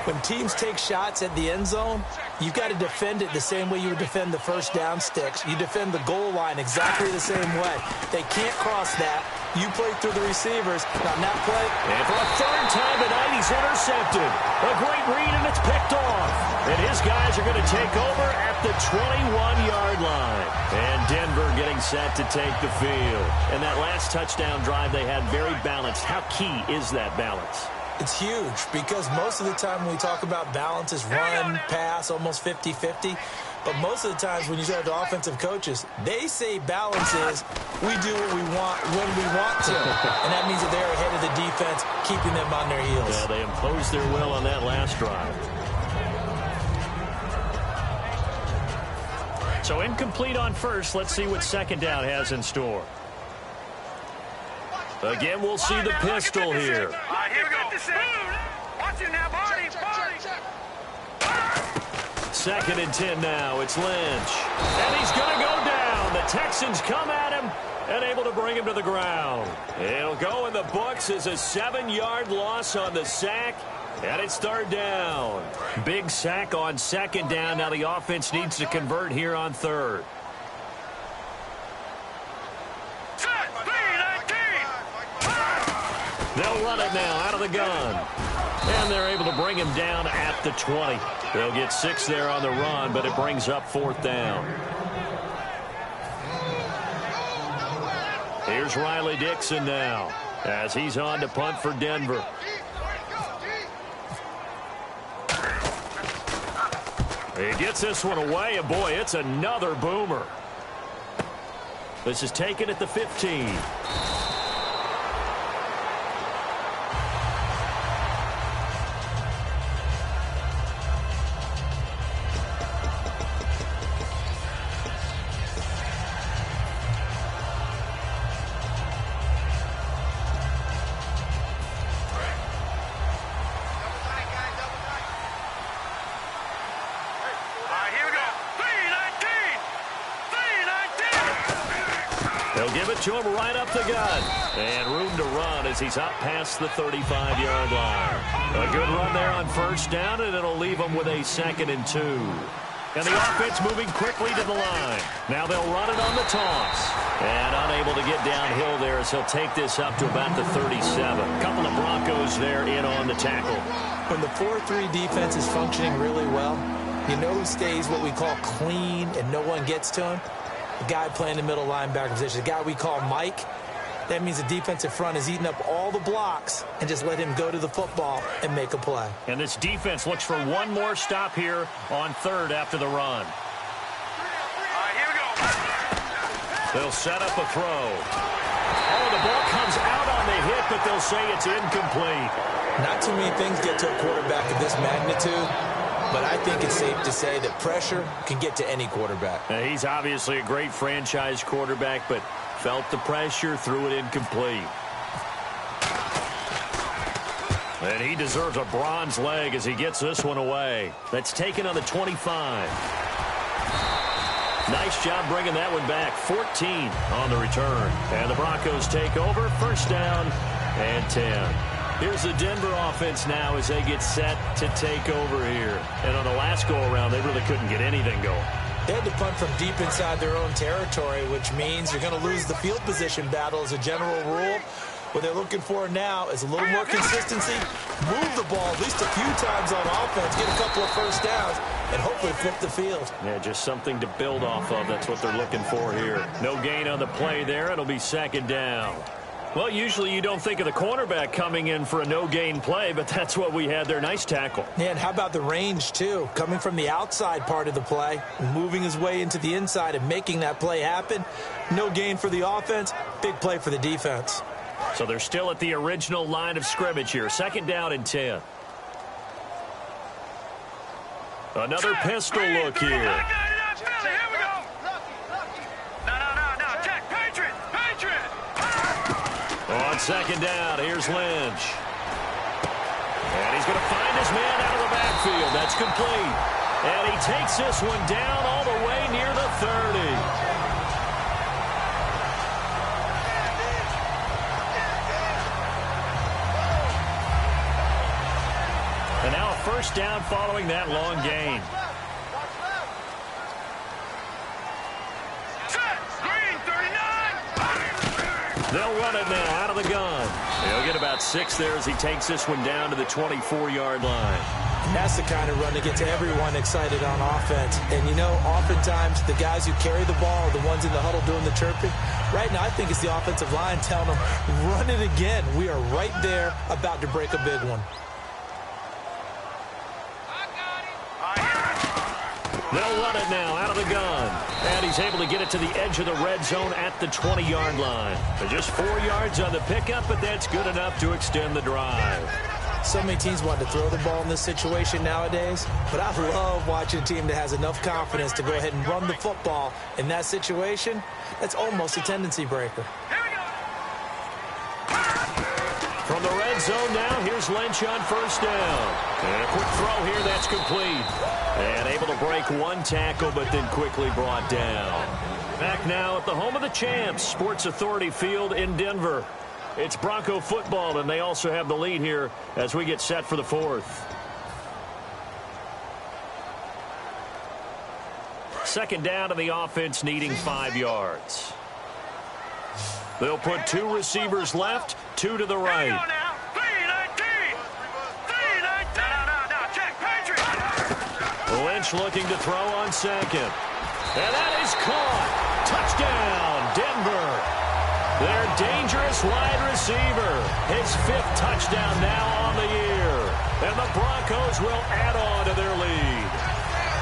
When teams take shots at the end zone, you've got to defend it the same way you would defend the 1st down sticks. You defend the goal line exactly the same way. They can't cross that. You play through the receivers. Now, that play. And for a 3rd time tonight, he's intercepted. A great read, and it's picked off. And his guys are going to take over at the 21-yard line. And Denver getting set to take the field. And that last touchdown drive they had very balanced. How key is that balance? It's huge because most of the time when we talk about balance is run, pass, almost 50-50. But most of the times when you talk to offensive coaches, they say balance is we do what we want when we want to. And that means that they're ahead of the defense, keeping them on their heels. Yeah, they imposed their will on that last drive. So incomplete on 1st. Let's see what 2nd down has in store. Again, we'll see the pistol here. Here we go. Watch it now, Barney. 2nd and 10 now. It's Lynch. And he's going to go down. The Texans come at him and able to bring him to the ground. It'll go in the books as a 7-yard loss on the sack. And it's 3rd down. Big sack on 2nd down. Now the offense needs to convert here on 3rd. They'll run it now out of the gun. And they're able to bring him down at the 20. They'll get 6 there on the run, but it brings up 4th down. Here's Riley Dixon now as he's on to punt for Denver. He gets this one away, and boy, it's another boomer. This is taken at the 15. They'll give it to him right up the gut. And room to run as he's out past the 35-yard line. A good run there on first down, and it'll leave him with a 2nd and 2. And the offense moving quickly to the line. Now they'll run it on the toss. And unable to get downhill there as he'll take this up to about the 37. A couple of Broncos there in on the tackle. When the 4-3 defense is functioning really well, you know who stays what we call clean and no one gets to him? The guy playing the middle linebacker position, the guy we call Mike. That means the defensive front is eating up all the blocks and just let him go to the football and make a play. And this defense looks for one more stop here on 3rd after the run. Here we go. They'll set up a throw. Oh, the ball comes out on the hit, but they'll say it's incomplete. Not too many things get to a quarterback of this magnitude, but I think it's safe to say that pressure can get to any quarterback. Now, he's obviously a great franchise quarterback, but felt the pressure, threw it incomplete. And he deserves a bronze leg as he gets this one away. That's taken on the 25. Nice job bringing that one back. 14 on the return. And the Broncos take over. 1st down and 10. Here's the Denver offense now as they get set to take over here. And on the last go-around, they really couldn't get anything going. They had to punt from deep inside their own territory, which means you're going to lose the field position battle as a general rule. What they're looking for now is a little more consistency, move the ball at least a few times on offense, get a couple of first downs, and hopefully flip the field. Yeah, just something to build off of. That's what they're looking for here. No gain on the play there. It'll be 2nd down. Well, usually you don't think of the cornerback coming in for a no-gain play, but that's what we had there. Nice tackle. Yeah, and how about the range, too? Coming from the outside part of the play, moving his way into the inside and making that play happen. No gain for the offense, big play for the defense. So they're still at the original line of scrimmage here. 2nd down and 10. Another pistol look here. On 2nd down, here's Lynch. And he's going to find his man out of the backfield. That's complete. And he takes this one down all the way near the 30. And now a 1st down following that long gain. They'll run it now out of the gun. He'll get about 6 there as he takes this one down to the 24-yard line. That's the kind of run that gets everyone excited on offense. And, you know, oftentimes the guys who carry the ball are the ones in the huddle doing the chirping. Right now, I think it's the offensive line telling them, run it again. We are right there about to break a big one. They'll run it now out of the gun. And he's able to get it to the edge of the red zone at the 20-yard line. Just 4 yards on the pickup, but that's good enough to extend the drive. So many teams want to throw the ball in this situation nowadays, but I love watching a team that has enough confidence to go ahead and run the football in that situation. That's almost a tendency breaker. From the red zone now, here's Lynch on 1st down. And a quick throw here, that's complete. And able to break one tackle, but then quickly brought down. Back now at the home of the champs, Sports Authority Field in Denver. It's Bronco football, and they also have the lead here as we get set for the 4th. 2nd down, and the offense needing 5 yards. They'll put 2 receivers left, 2 to the right. Lynch looking to throw on 2nd. And that is caught. Touchdown, Denver. Their dangerous wide receiver. His 5th touchdown now on the year. And the Broncos will add on to their lead.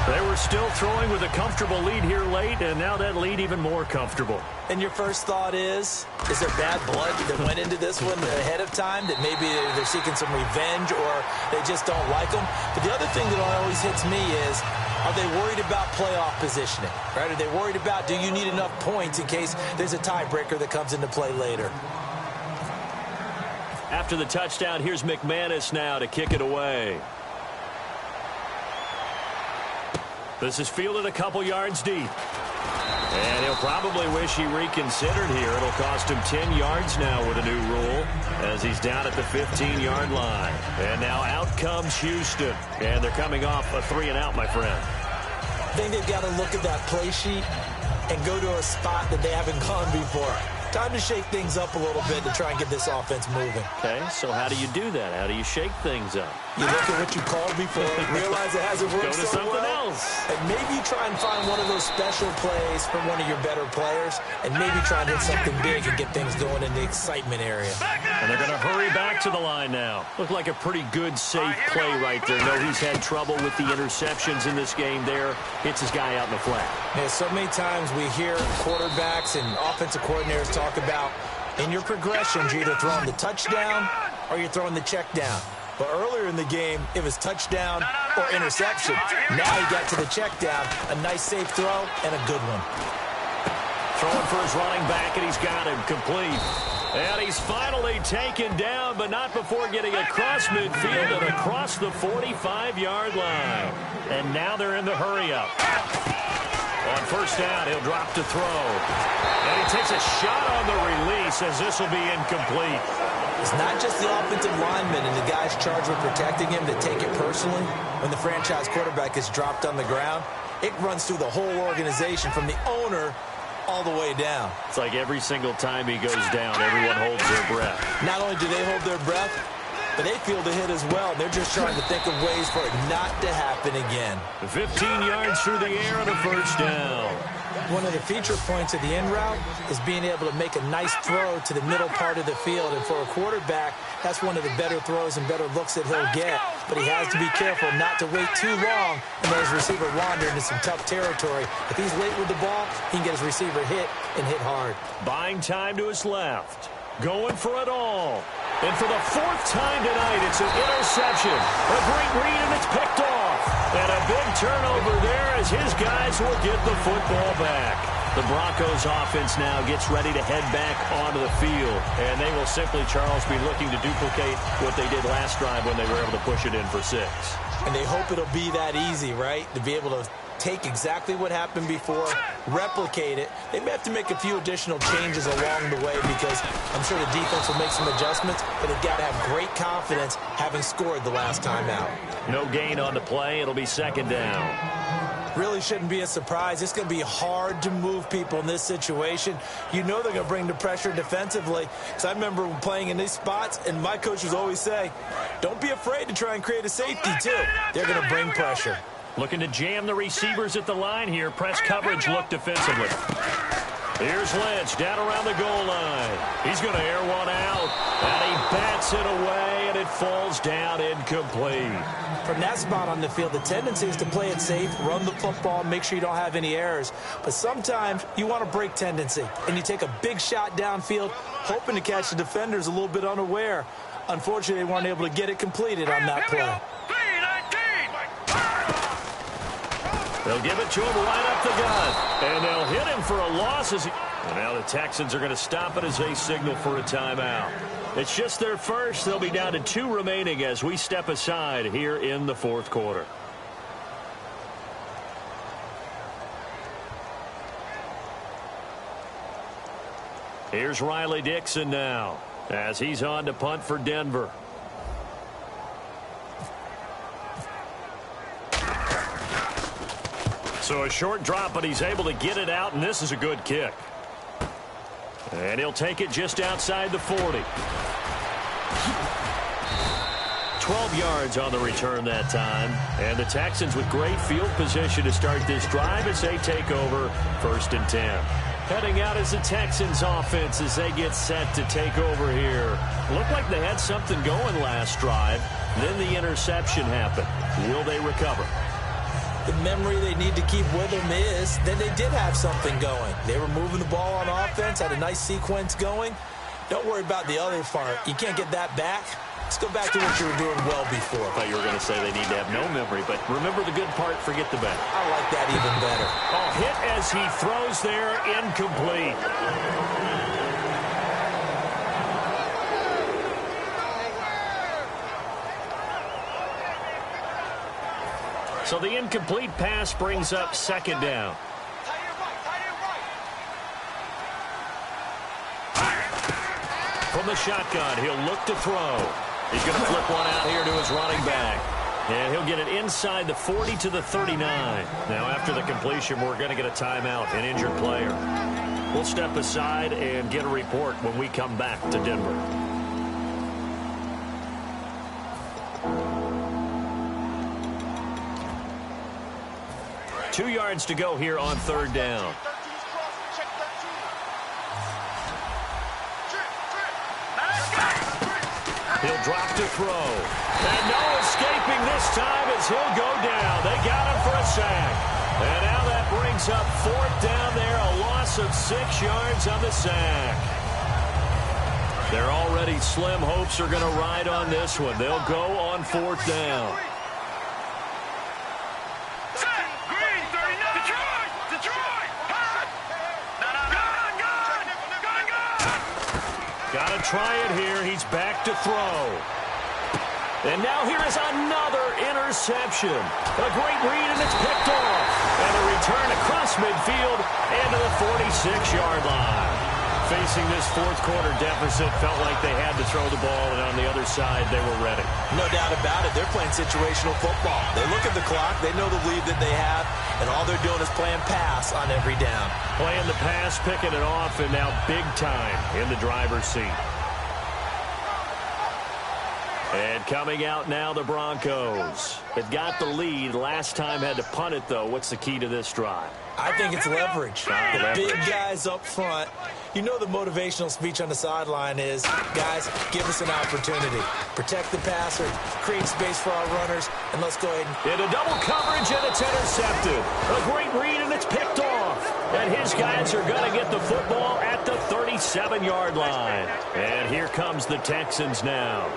They were still throwing with a comfortable lead here late, and now that lead even more comfortable. And your first thought is there bad blood that went into this one ahead of time, that maybe they're seeking some revenge or they just don't like them? But the other thing that always hits me is, are they worried about playoff positioning? Right? Are they worried about, do you need enough points in case there's a tiebreaker that comes into play later? After the touchdown, here's McManus now to kick it away. This is fielded a couple yards deep. And he'll probably wish he reconsidered here. It'll cost him 10 yards now with a new rule as he's down at the 15-yard line. And now out comes Houston. And they're coming off a 3-and-out, my friend. I think they've got to look at that play sheet and go to a spot that they haven't gone before. Time to shake things up a little bit to try and get this offense moving. Okay, so how do you do that? How do you shake things up? You look at what you called before, realize it hasn't worked Go to so something well, else. and maybe try and find one of those special plays from one of your better players, and maybe try and hit something big and get things going in the excitement area. And they're going to hurry back to the line now. Looked like a pretty good, safe play right there. No, he's had trouble with the interceptions in this game there. Hits his guy out in the flat. Yeah, so many times we hear quarterbacks and offensive coordinators talk about, in your progressions, you're either throwing the touchdown or you're throwing the check down. But earlier in the game, it was touchdown or interception. Now he got to the check down, a nice safe throw, and a good one. Throwing for his running back, and he's got him complete. And he's finally taken down, but not before getting across midfield and across the 45-yard line. And now they're in the hurry-up. On first down, he'll drop to throw. And he takes a shot on the release as this will be incomplete. It's not just the offensive lineman and the guys charged with protecting him that take it personally. When the franchise quarterback is dropped on the ground, it runs through the whole organization from the owner all the way down. It's like every single time he goes down, everyone holds their breath. Not only do they hold their breath, but they feel the hit as well. They're just trying to think of ways for it not to happen again. 15 yards through the air on a first down. One of the feature points of the in route is being able to make a nice throw to the middle part of the field. And for a quarterback, that's one of the better throws and better looks that he'll get. But he has to be careful not to wait too long and let his receiver wander into some tough territory. If he's late with the ball, he can get his receiver hit and hit hard. Buying time to his left. Going for it all. And for the fourth time tonight, it's an interception. A great read, and it's picked off. And a big turnover there as his guys will get the football back. The Broncos offense now gets ready to head back onto the field. And they will simply, Charles, be looking to duplicate what they did last drive when they were able to push it in for 6. And they hope it'll be that easy, right? To be able to take exactly what happened before, replicate it. They may have to make a few additional changes along the way because I'm sure the defense will make some adjustments, but they've got to have great confidence having scored the last time out. No gain on the play. It'll be second down. Really shouldn't be a surprise. It's going to be hard to move people in this situation. You know they're going to bring the pressure defensively. So I remember playing in these spots, and my coaches always say, don't be afraid to try and create a safety, too. They're going to bring pressure. Looking to jam the receivers at the line here. Press coverage look defensively. Here's Lynch down around the goal line. He's going to air one out. And he bats it away, and it falls down incomplete. From that spot on the field, the tendency is to play it safe, run the football, make sure you don't have any errors. But sometimes you want to break tendency, and you take a big shot downfield, hoping to catch the defenders a little bit unaware. Unfortunately, they weren't able to get it completed on that play. They'll give it to him right up the gut. And they'll hit him for a loss. And now the Texans are going to stop it as they signal for a timeout. It's just their first. They'll be down to 2 remaining as we step aside here in the fourth quarter. Here's Riley Dixon now as he's on to punt for Denver. So a short drop, but he's able to get it out, and this is a good kick. And he'll take it just outside the 40. 12 yards on the return that time. And the Texans with great field position to start this drive as they take over 1st and 10. Heading out as the Texans offense as they get set to take over here. Looked like they had something going last drive. Then the interception happened. Will they recover? the memory they need to keep with them is that they did have something going. They were moving the ball on offense, had a nice sequence going. Don't worry about the other part. You can't get that back. Let's go back to what you were doing well before. I thought you were going to say they need to have no memory, but remember the good part, forget the bad. I like that even better. Oh, hit as he throws there, incomplete. So the incomplete pass brings up second down. From the shotgun, he'll look to throw. He's going to flip one out here to his running back. And he'll get it inside the 40 to the 39. Now, after the completion, we're going to get a timeout, an injured player. We'll step aside and get a report when we come back to Denver. Two yards to go here on third down. He'll drop to throw. And no escaping this time as he'll go down. They got him for a sack. And now that brings up fourth down there, a loss of 6 yards on the sack. Their already slim hopes are going to ride on this one. They'll go on fourth down. Got to try it here. He's back to throw. And now here is another interception. A great read, and it's picked off. And a return across midfield and to the 46-yard line. Facing this fourth quarter deficit, felt like they had to throw the ball, and on the other side, they were ready. No doubt about it. They're playing situational football. They look at the clock. They know the lead that they have, and all they're doing is playing pass on every down. Playing the pass, picking it off, and now big time in the driver's seat. And coming out now, the Broncos. They've got the lead. Last time had to punt it, though. What's the key to this drive? I think it's leverage. The big guys up front. You know the motivational speech on the sideline is, guys, give us an opportunity. Protect the passer, create space for our runners, and let's go ahead and... Into double coverage, and it's intercepted. A great read, and it's picked off. And his guys are going to get the football at the 37-yard line. And here comes the Texans now.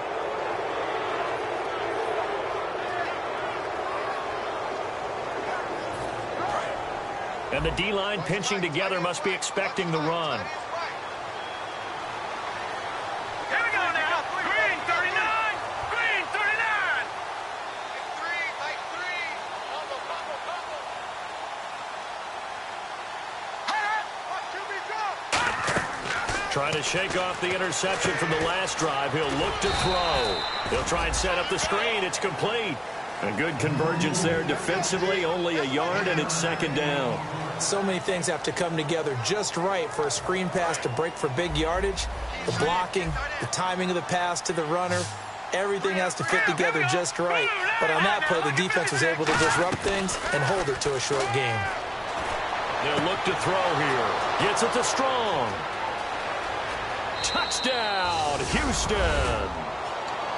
And the D-line pinching together must be expecting the run. Here we go now. Green 39. Green 39. Like three. Combo. Trying to shake off the interception from the last drive. He'll look to throw. He'll try and set up the screen. It's complete. A good convergence there defensively. Only a yard, and it's second down. So many things have to come together just right for a screen pass to break for big yardage. The blocking, the timing of the pass to the runner, everything has to fit together just right. But on that play, the defense was able to disrupt things and hold it to a short game. They'll look to throw here. Gets it to Strong. Touchdown, Houston.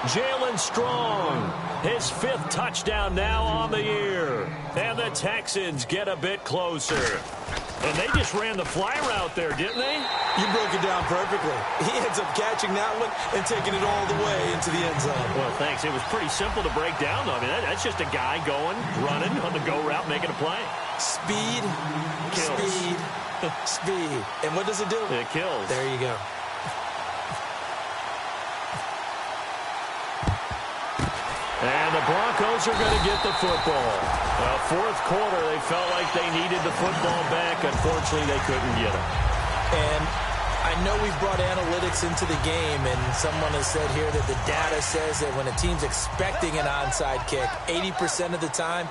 Jalen Strong, his 5th touchdown now on the year. And the Texans get a bit closer. And they just ran the fly route there, didn't they? You broke it down perfectly. He ends up catching that one and taking it all the way into the end zone. Well, thanks. It was pretty simple to break down, though. I mean, that's just a guy going, running on the go route, making a play. Speed, kills. Speed, speed. And what does it do? It kills. There you go. And the Broncos are going to get the football. Fourth quarter, they felt like they needed the football back. Unfortunately, they couldn't get it. And I know we've brought analytics into the game, and someone has said here that the data says that when a team's expecting an onside kick, 80% of the time,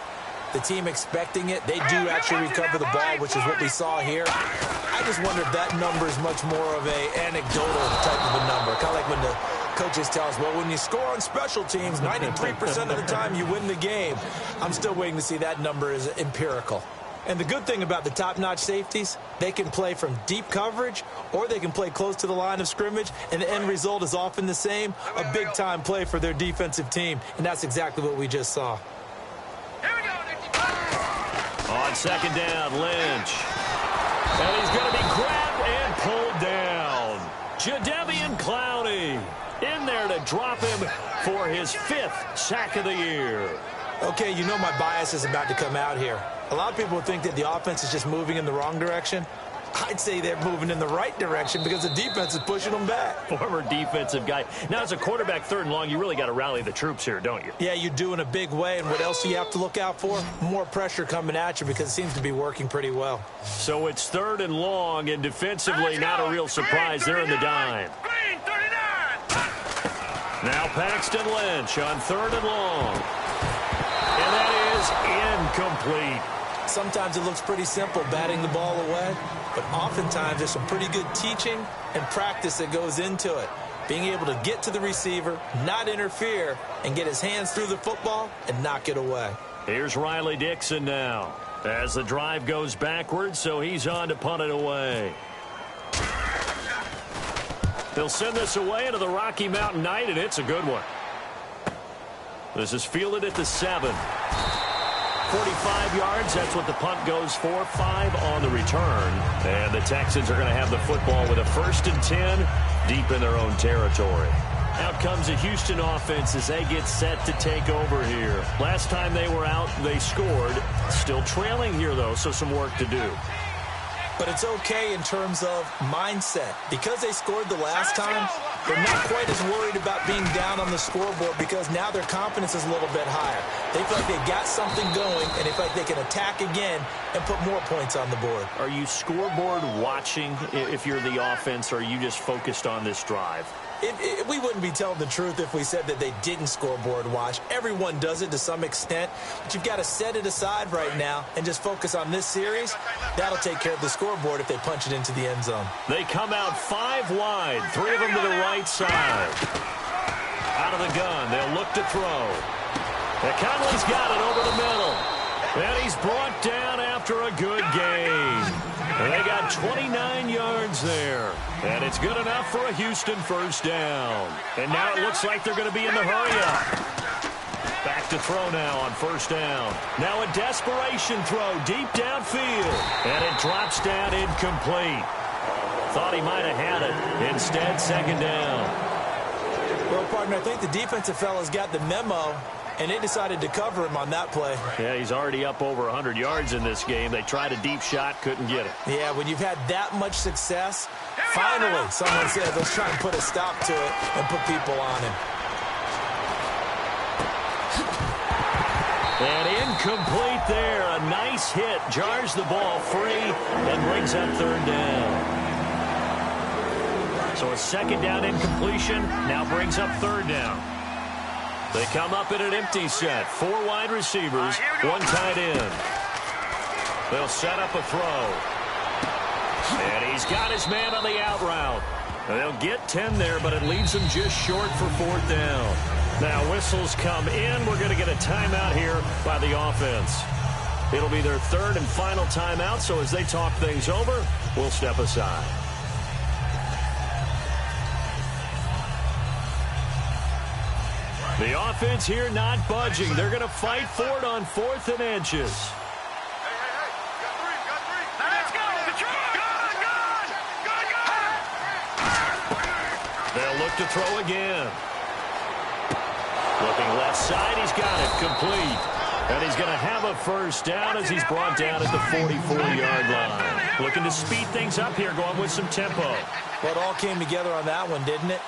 the team expecting it, they do actually recover the ball, which is what we saw here. I just wonder if that number is much more of an anecdotal type of a number. Kind of like when the coaches tell us, well, when you score on special teams, 93% of the time you win the game. I'm still waiting to see that number is empirical. And the good thing about the top-notch safeties, they can play from deep coverage or they can play close to the line of scrimmage, and the end result is often the same, a big-time play for their defensive team. And that's exactly what we just saw. Here we go, Nicky. On second down, Lynch. And he's going to be grabbed and pulled down. Jadeveon Clowney in there to drop him for his 5th sack of the year. Okay, you know my bias is about to come out here. A lot of people think that the offense is just moving in the wrong direction. I'd say they're moving in the right direction because the defense is pushing them back. Former defensive guy. Now, as a quarterback, 3rd and long, you really got to rally the troops here, don't you? Yeah, you do in a big way. And what else do you have to look out for? More pressure coming at you because it seems to be working pretty well. So it's 3rd and long, and defensively, not a real surprise. They're in the dime. Green 39. Now Paxton Lynch on 3rd and long. And that is incomplete. Sometimes it looks pretty simple, batting the ball away. But oftentimes there's some pretty good teaching and practice that goes into it. Being able to get to the receiver, not interfere, and get his hands through the football and knock it away. Here's Riley Dixon now as the drive goes backwards, so he's on to punt it away. They'll send this away into the Rocky Mountain Night, and it's a good one. This is fielded at the 7. 45 yards, that's what the punt goes for. 5 on the return. And the Texans are going to have the football with a 1st and 10 deep in their own territory. Out comes the Houston offense as they get set to take over here. Last time they were out, they scored. Still trailing here, though, so some work to do. But it's okay in terms of mindset. Because they scored the last time, they're not quite as worried about being down on the scoreboard because now their confidence is a little bit higher. They feel like they've got something going, and they feel like they can attack again and put more points on the board. Are you scoreboard watching if you're the offense, or are you just focused on this drive? We wouldn't be telling the truth if we said that they didn't scoreboard watch. Everyone does it to some extent, but you've got to set it aside right now and just focus on this series. That'll take care of the scoreboard if they punch it into the end zone. They come out 5 wide, 3 of them to the right side. Out of the gun, they'll look to throw. And Conley's got it over the middle. And he's brought down after a good gain. And they got 29 yards there. And it's good enough for a Houston 1st down. And now it looks like they're going to be in the hurry-up. Back to throw now on 1st down. Now a desperation throw deep downfield. And it drops down incomplete. Thought he might have had it. Instead, 2nd down. Well, partner, I think the defensive fellas got the memo, and they decided to cover him on that play. Yeah, he's already up over 100 yards in this game. They tried a deep shot, couldn't get it. Yeah, when you've had that much success, finally someone said, let's try and put a stop to it and put people on him. And incomplete there. A nice hit. Jars the ball free and brings up 3rd down. So a 2nd down incompletion now brings up 3rd down. They come up in an empty set. 4 wide receivers, 1 tight end. They'll set up a throw. And he's got his man on the out route. They'll get 10 there, but it leaves them just short for 4th down. Now whistles come in. We're going to get a timeout here by the offense. It'll be their 3rd and final timeout, so as they talk things over, we'll step aside. The offense here not budging. They're going to fight for it on 4th and inches. They'll look to throw again. Looking left side, he's got it complete. And he's going to have a 1st down as he's brought down at the 44-yard line. Looking to speed things up here, going with some tempo. Well, it all came together on that one, didn't it?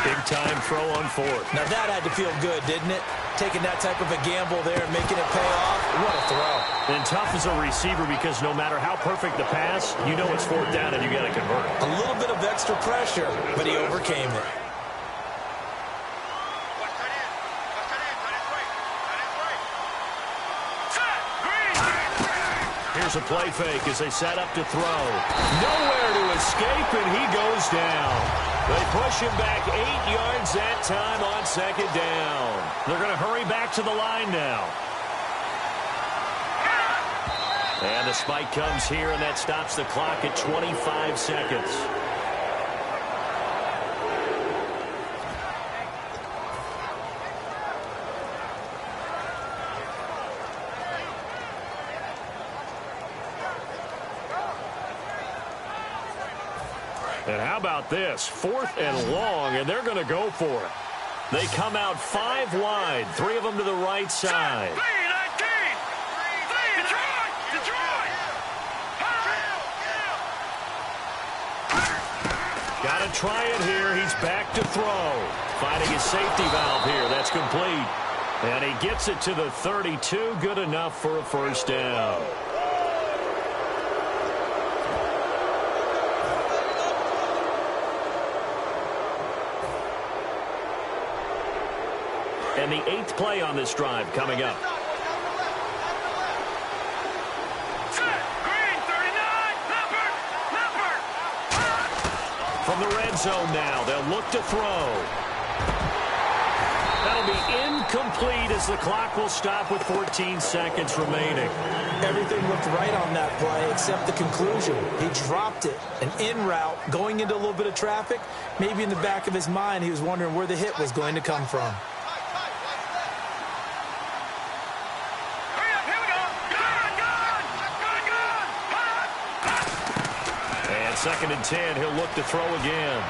Big-time throw on 4th. Now, that had to feel good, didn't it? Taking that type of a gamble there and making it pay off. What a throw. And tough as a receiver because no matter how perfect the pass, you know it's 4th down and you got to convert. A little bit of extra pressure, but he overcame it. Here's a play fake as they set up to throw. Nowhere to escape, and he goes down. They push him back 8 yards that time on 2nd down. They're going to hurry back to the line now. And the spike comes here, and that stops the clock at 25 seconds. And how about this? 4th and long, and they're going to go for it. They come out 5 wide, 3 of them to the right side. Got to try it here. He's back to throw. Finding his safety valve here. That's complete. And he gets it to the 32. Good enough for a first down. And the 8th play on this drive coming up. From the red zone now, they'll look to throw. That'll be incomplete as the clock will stop with 14 seconds remaining. Everything looked right on that play except the conclusion. He dropped it, an in route, going into a little bit of traffic. Maybe in the back of his mind, he was wondering where the hit was going to come from. And 2nd and 10, he'll look to throw again.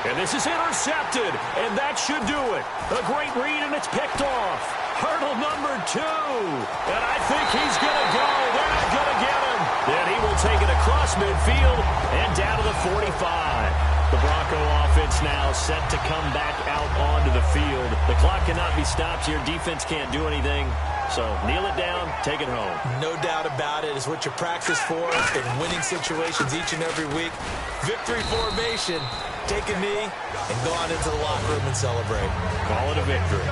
And this is intercepted, and that should do it. A great read, and it's picked off. Hurdle number 2. And I think he's going to go. They're not going to get him. Then he will take it across midfield and down to the 45. The Bronco offense now set to come back out onto the field. The clock cannot be stopped here. Defense can't do anything. So kneel it down, take it home. No doubt about it. It's what you practice for in winning situations each and every week. Victory formation. Take a knee and go on into the locker room and celebrate. Call it a victory.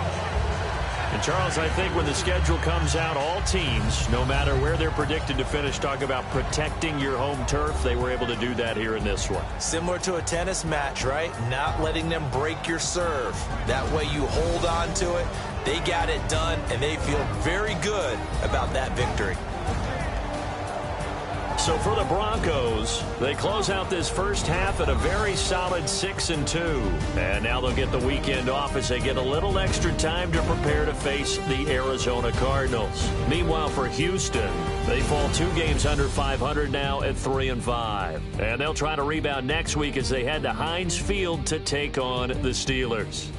And, Charles, I think when the schedule comes out, all teams, no matter where they're predicted to finish, talk about protecting your home turf. They were able to do that here in this one. Similar to a tennis match, right? Not letting them break your serve. That way you hold on to it. They got it done, and they feel very good about that victory. So for the Broncos, they close out this first half at a very solid 6-2. And now they'll get the weekend off as they get a little extra time to prepare to face the Arizona Cardinals. Meanwhile, for Houston, they fall 2 games under 500 now at 3-5. And they'll try to rebound next week as they head to Heinz Field to take on the Steelers.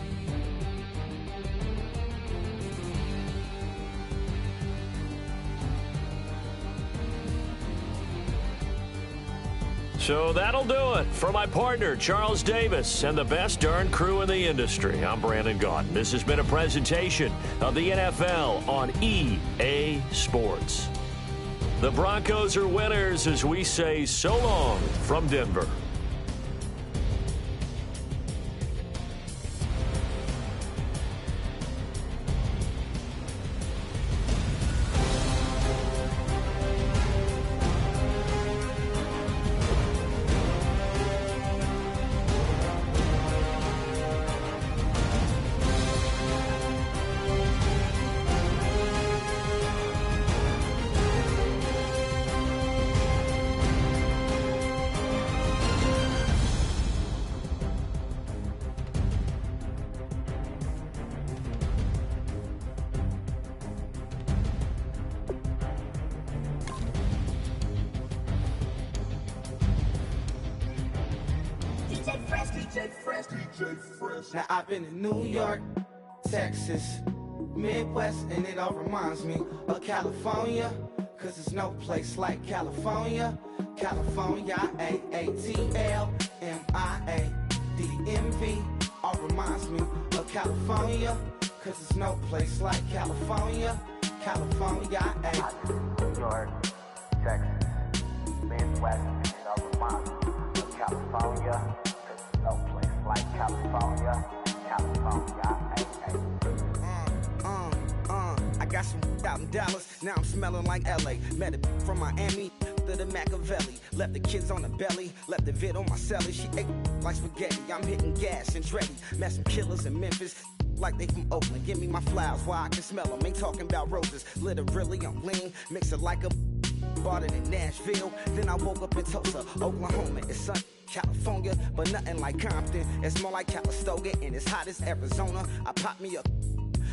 So that'll do it. For my partner, Charles Davis, and the best darn crew in the industry, I'm Brandon Gaudin. This has been a presentation of the NFL on EA Sports. The Broncos are winners as we say so long from Denver. Now I've been in New York, Texas, Midwest, and it all reminds me of California, cause there's no place like California. California, A-A-T-L-M-I-A-D-M-V, all reminds me of California, cause there's no place like California. California, New York, Texas, Midwest, and it all reminds me of California, cause there's no place like California. California, I got some out in Dallas, now I'm smelling like LA. Met it from Miami to the Machiavelli. Left the kids on the belly, left the vid on my celly. She ate like spaghetti, I'm hitting gas and Dreddy. Met some killers in Memphis, like they from Oakland. Give me my flowers while I can smell them. Ain't talking about roses, literally I'm lean. Mix it like a bought it in Nashville. Then I woke up in Tulsa, Oklahoma. It's sun, California, but nothing like Compton. It's more like Calistoga, and it's hot as Arizona. I pop me up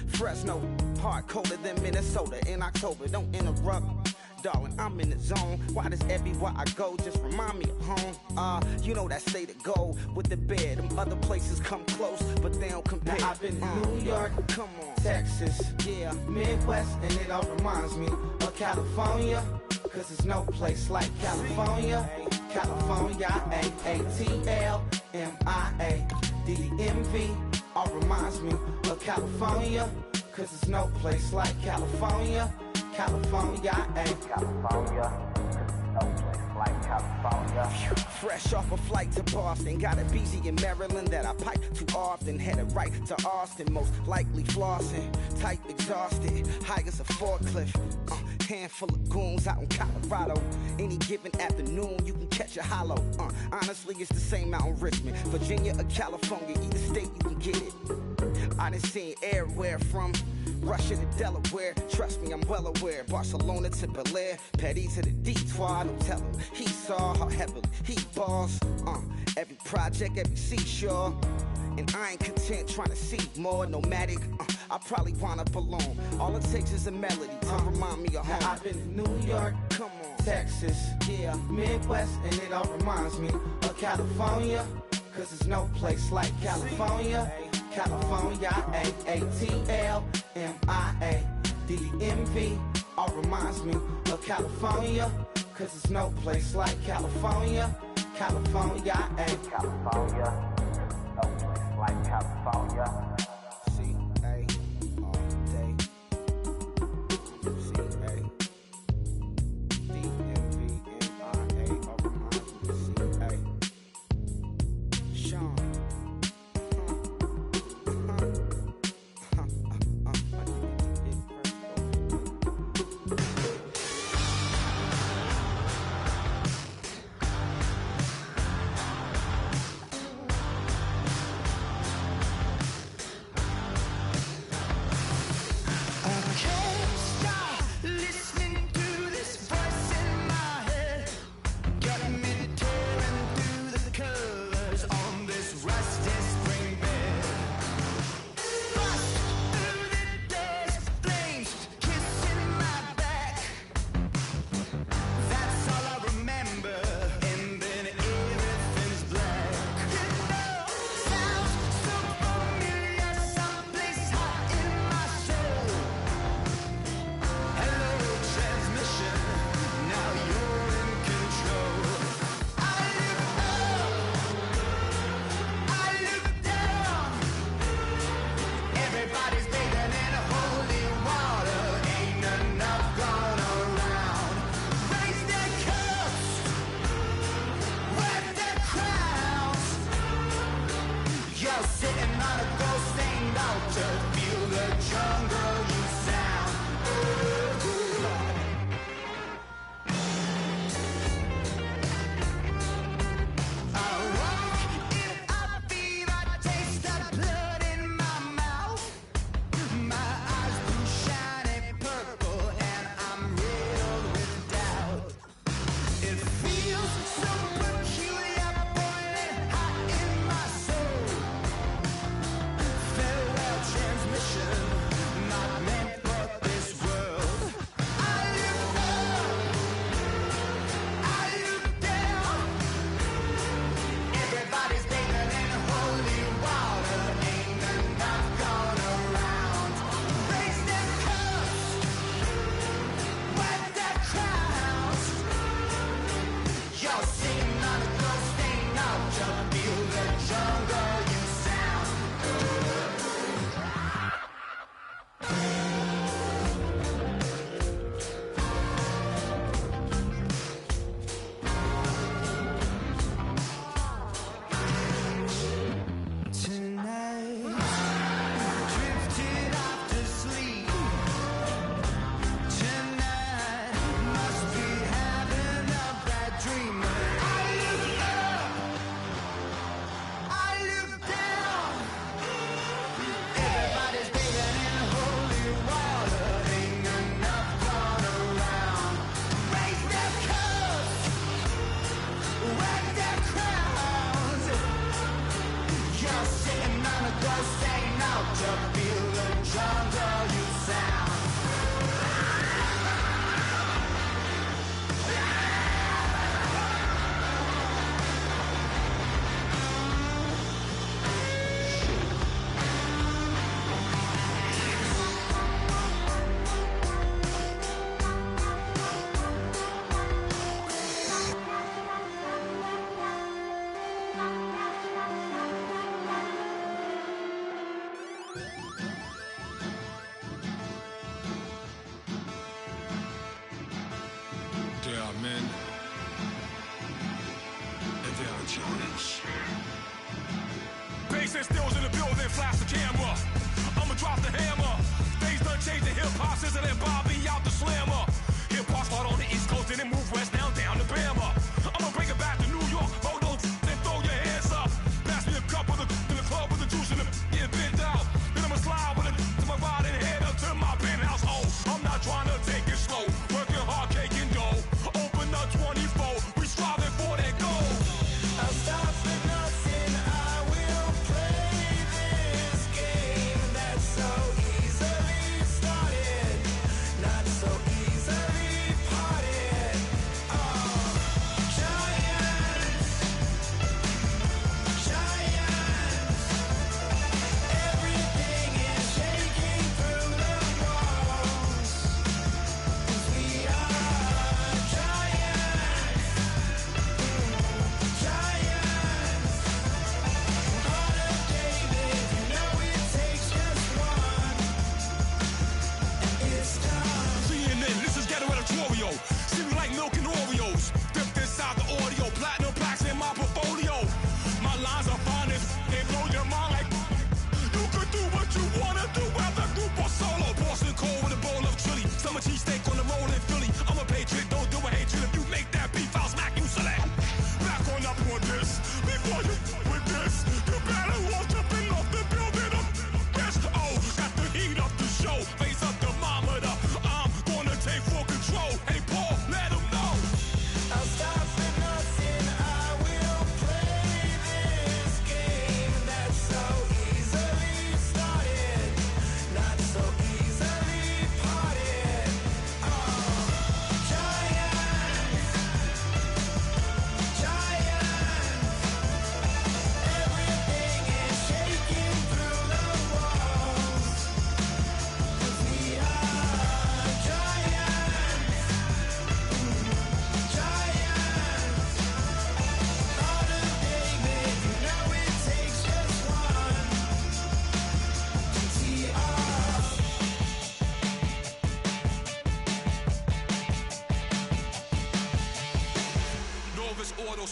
Fresno, hard colder than Minnesota in October. Don't interrupt, darling, I'm in the zone. Why does everywhere I go just remind me of home? You know that state of gold with the bed. Them other places come close, but they don't compare. Now I've been to New York, come on, Texas, yeah, Midwest, and it all reminds me of California. Cause there's no place like California. California, AATLMIA-DMV. All reminds me of California. Cause there's no place like California. California, California, no place like California. fresh off a flight to Boston. Got a BZ in Maryland that I pipe too often. Headed right to Austin, most likely flossing. Tight, exhausted, high as a forklift. Handful of goons out in Colorado. Any given afternoon, you can catch a hollow. Honestly, it's the same out in Richmond, Virginia or California. Either state, you can get it. I done seen everywhere from Russia to Delaware. Trust me, I'm well aware. Barcelona to Bel Air, Petty to the Detroit. Don't tell him he saw how heavily he balls. Every project, every seashore. And I ain't content trying to see more nomadic. I probably wind up alone. All it takes is a melody to remind me of home. Now I've been to New York, come on, Texas, yeah, Midwest, and it all reminds me of California. Cause there's no place like California. California, AATLMIA-DMV. All reminds me of California. Cause there's no place like California. California, California, no place like California. C-A all day. C-A D-M-V-M-I-A all reminds me of C-A. Sean.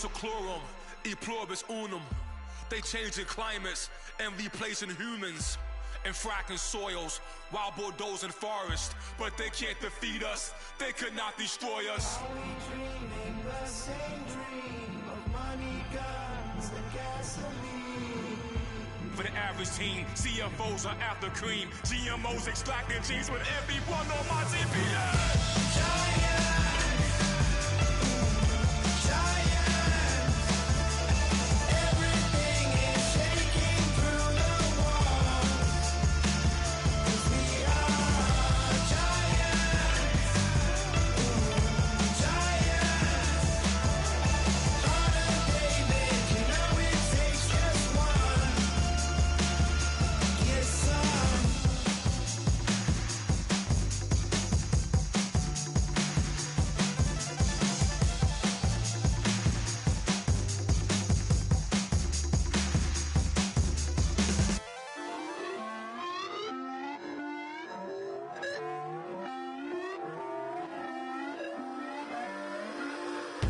seclorum, e pluribus unum. They changing climates and replacing humans and fracking soils while bulldozing forests. But they can't defeat us, they could not destroy us. Are we dreaming the same dream of money, guns, and gasoline? For the average team, CFOs are after cream. GMOs extracting genes with everyone on my TV.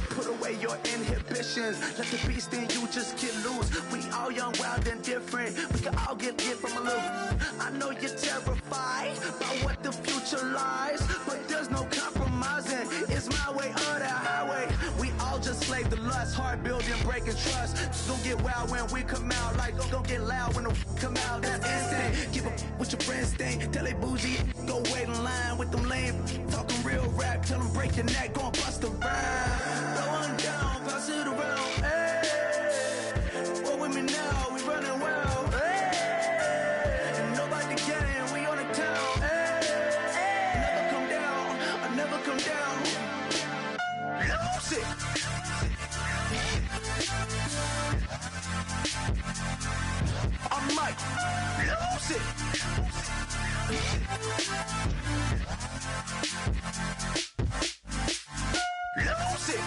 Put away your inhibitions. Let the beast in you just get loose. We all young, wild, and different. We can all get from a little. I know you're terrified about what the future lies, but there's no compromising. It's my way or the highway. We all just slave the lust, hard building, breaking trust. Don't get wild when we come out. Like don't get loud when the come out. That's instant. Give up with your friends thing. Tell they bougie, go wait in line with them lame. Talking real rap, tell them break your neck, gon' bust a rhyme. Going down, pass it around, hey. What with me now, we running wild, hey. And nobody getting, we on the town, hey. Never come down, I never come down. Lose it. I might lose it. Lose it.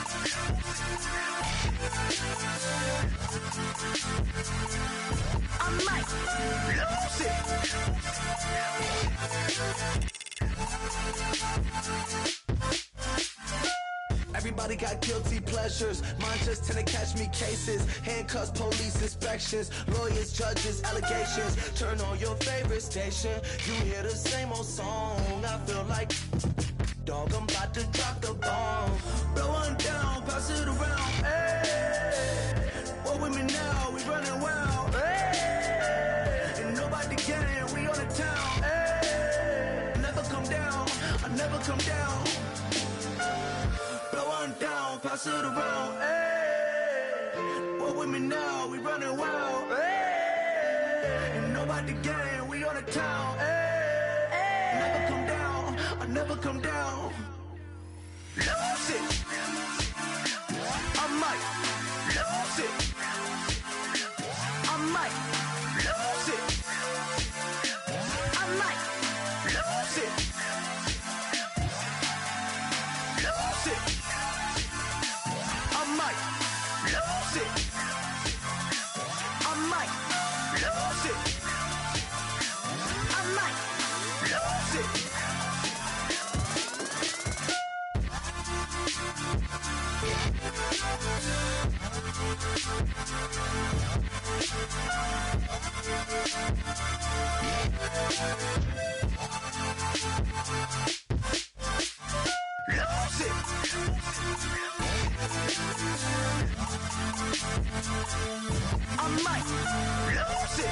I might lose it. Everybody got guilty pleasures. Mine just tend to catch me cases. Handcuffs, police inspections, lawyers, judges, allegations. Turn on your favorite station. You hear the same old song. I feel like dog, I'm about to drop the bomb. Blowing down, pass it around, hey. What with me now, we running wild, hey. And nobody getting, we on the town, hey. Never come down, I never come down. Blowing down, pass it around, hey. What with me now, we running wild, hey. And nobody getting, we on the town, hey. Never come down, I never come down. Lose it. I might lose it. I might lose it. I might lose it. Lose it. I might lose it. I might lose it. I might lose it. Lose it. I might lose it.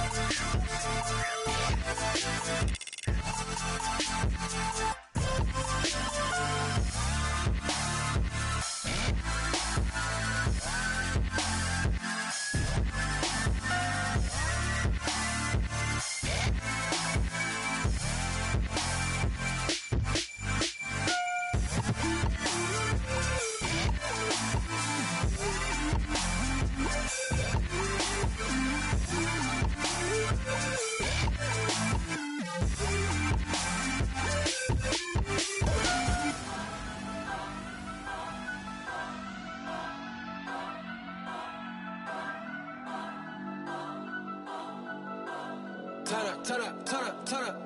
Turn up.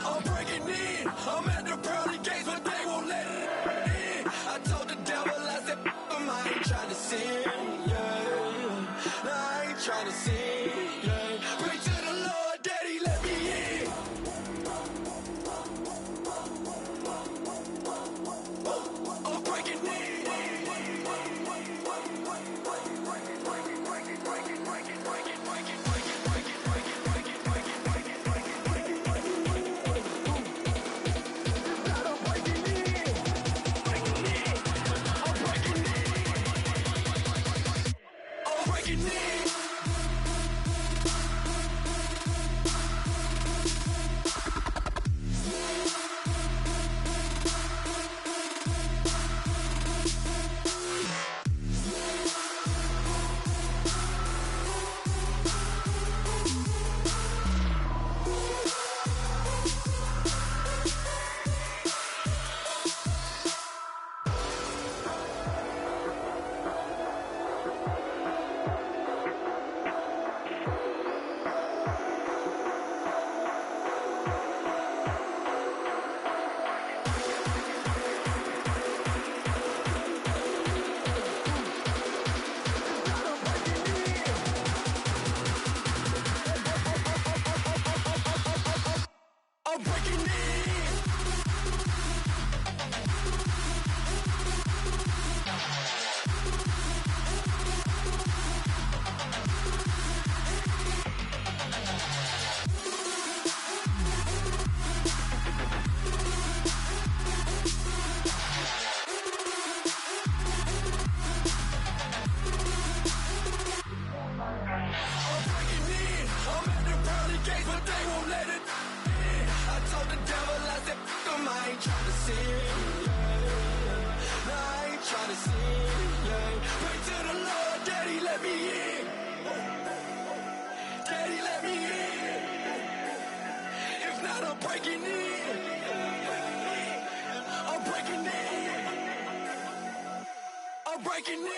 I'm breaking in. I'm at the pearly gates, but they won't let it in. I told the devil, I said, I ain't trying to sin. breaking in. I'm breaking in. I'm at the pearly gates, but they won't let it in. I told the devil, I said, I ain't trying to sin. No, I ain't trying to sin. Pray to the Lord, Daddy, let me in. Daddy, let me in. If not, I'm breaking in. I'm breaking in. I'm breaking in.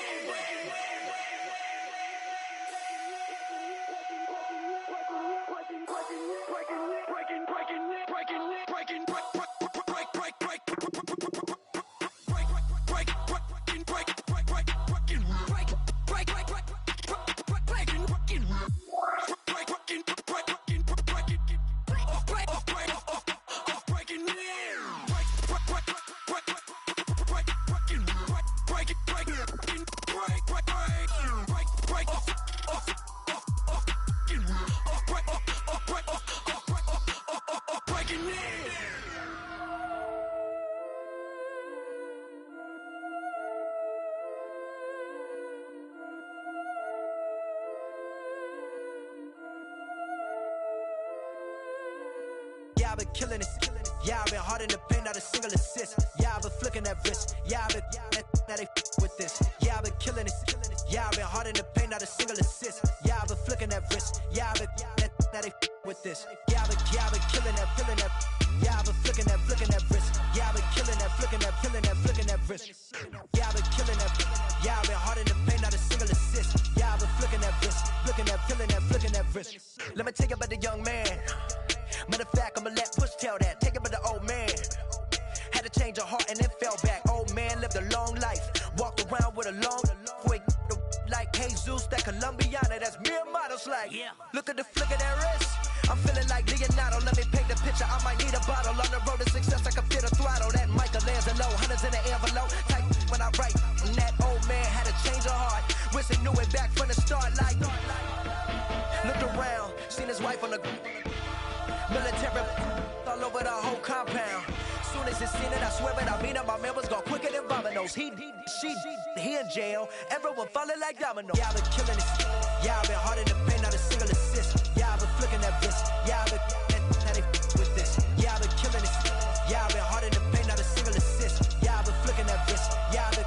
Yeah, I've been killing it. Yeah, I've been hard in the paint, not a single assist. Yeah, I've been flicking that wrist. Yeah, I've been now they with this. Yeah, I've been killing it. Yeah, I've been hard in the paint, not a single assist. Yeah, I've been flicking that wrist. Yeah, I've been now they with this. Yeah, I've been killing that. Yeah, I've been flicking that wrist. Yeah, I've been killing that, flicking that wrist. Yeah, I've been killing that. Yeah, I've been hard in the paint, not a single assist. Yeah, I've been flicking that wrist, flicking that wrist. Let me tell you about the young man. Matter of fact, I'ma let Push tell that. Take it by the old man. Had to change her heart and then fell back. Old man lived a long life. Walked around with a long way like Jesus, that Colombiana, that's mere models like. Yeah. Look at the flick of that wrist. I'm feeling like Leonardo. Let me paint the picture. I might need a bottle. On the road to success, I can fit a throttle. That Michelangelo, hundreds in the envelope. Type when I write. And that old man had to change her heart. Wish he knew it back from the start. Like, looked around, seen his wife on the military all over the whole compound. Soon as he seen it, I swear it, I mean it, my man was gone quicker than Vominos. He in jail, everyone falling like dominoes. Yeah, I've been killing it. Yeah, I've been hard in the paint, not a single assist. Yeah, I've been flicking that wrist. Yeah, I've been now they with this. Yeah, I've been killing it. Yeah, I've been hard in the paint, not a single assist. Yeah, I've been flicking that wrist. Yeah, I've been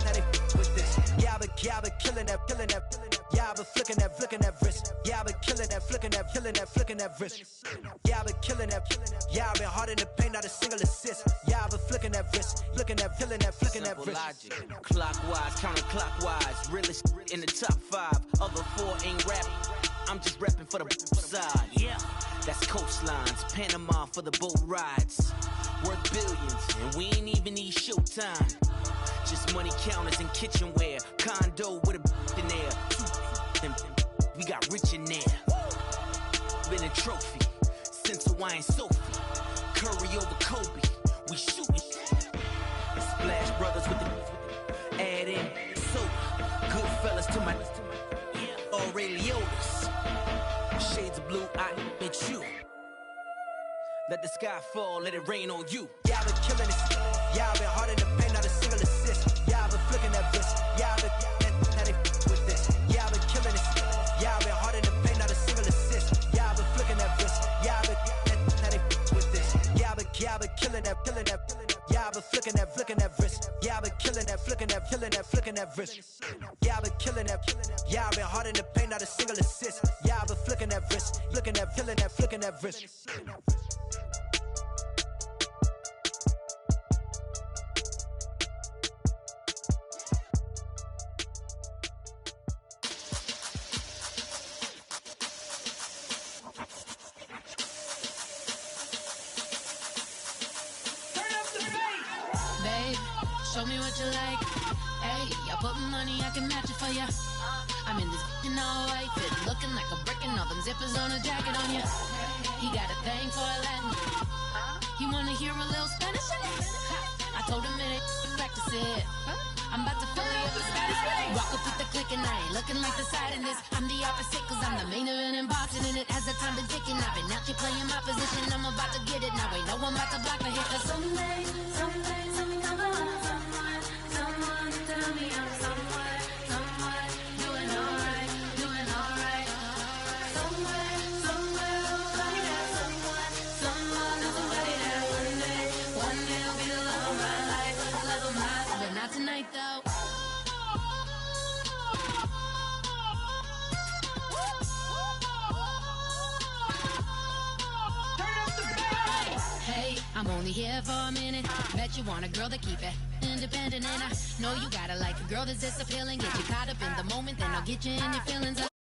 now they with this. Yeah, I've been killing that. Yeah, I've been flicking that wrist. Yeah, I've been killing that, flicking that wrist. Yeah, I've been killing that. Yeah, I've been hard in the paint, not a single assist. Yeah, I've been flicking that wrist, flicking that wrist. Logic, clockwise, counterclockwise. Realest in the top 5. Other 4 ain't rapping. I'm just rapping for the side. Yeah, that's coastlines, Panama for the boat rides. Worth billions, and we ain't even need showtime. Just money counters and kitchenware. Condo with a in there. We got rich in there. Been a trophy since Hawaiian Sophie. Curry over Kobe. We shootin'. Splash Brothers with the add in soda. Good fellas to my Aureliotas. Shades of blue, I met you. Let the sky fall, let it rain on you. Yeah, I've been killing it. Yeah, I've been hard in the paint, not a single assist. Yeah, I've been flicking that wrist. Yeah, I've been now they with this. Yeah, I've been killing it. flicking that wrist. Yeah, I've been killing that, flicking that wrist. Yeah, I've been killing that. Yeah, I've been hard in the paint, not a single assist. Yeah, I've been flicking that wrist, flicking that wrist. Show me what you like. Hey, I put money, I can match it for ya. I'm in this in all white fit, looking like a brick and all them zippers on a jacket on ya. He got a thing for a Latin. He wanna hear a little Spanish? I told him it ain't practice it. I'm about to fill you up with Spanish. Walk up with the click and I ain't looking like the side in this. I'm the opposite cause I'm the main event and boxing in it. As the time been ticking, I've been out here playing my position. I'm about to get it now. Ain't no one about to block the hit. Cause someday, I'm gonna someone tell me I'm somewhere, doing alright. Somewhere, somebody that one day will be the love of my life, but not tonight though. Hey, I'm only here for a minute. Bet you want a girl to keep it independent, and I know you gotta like a girl that's this appealing. Get you caught up in the moment, then I'll get you in your feelings.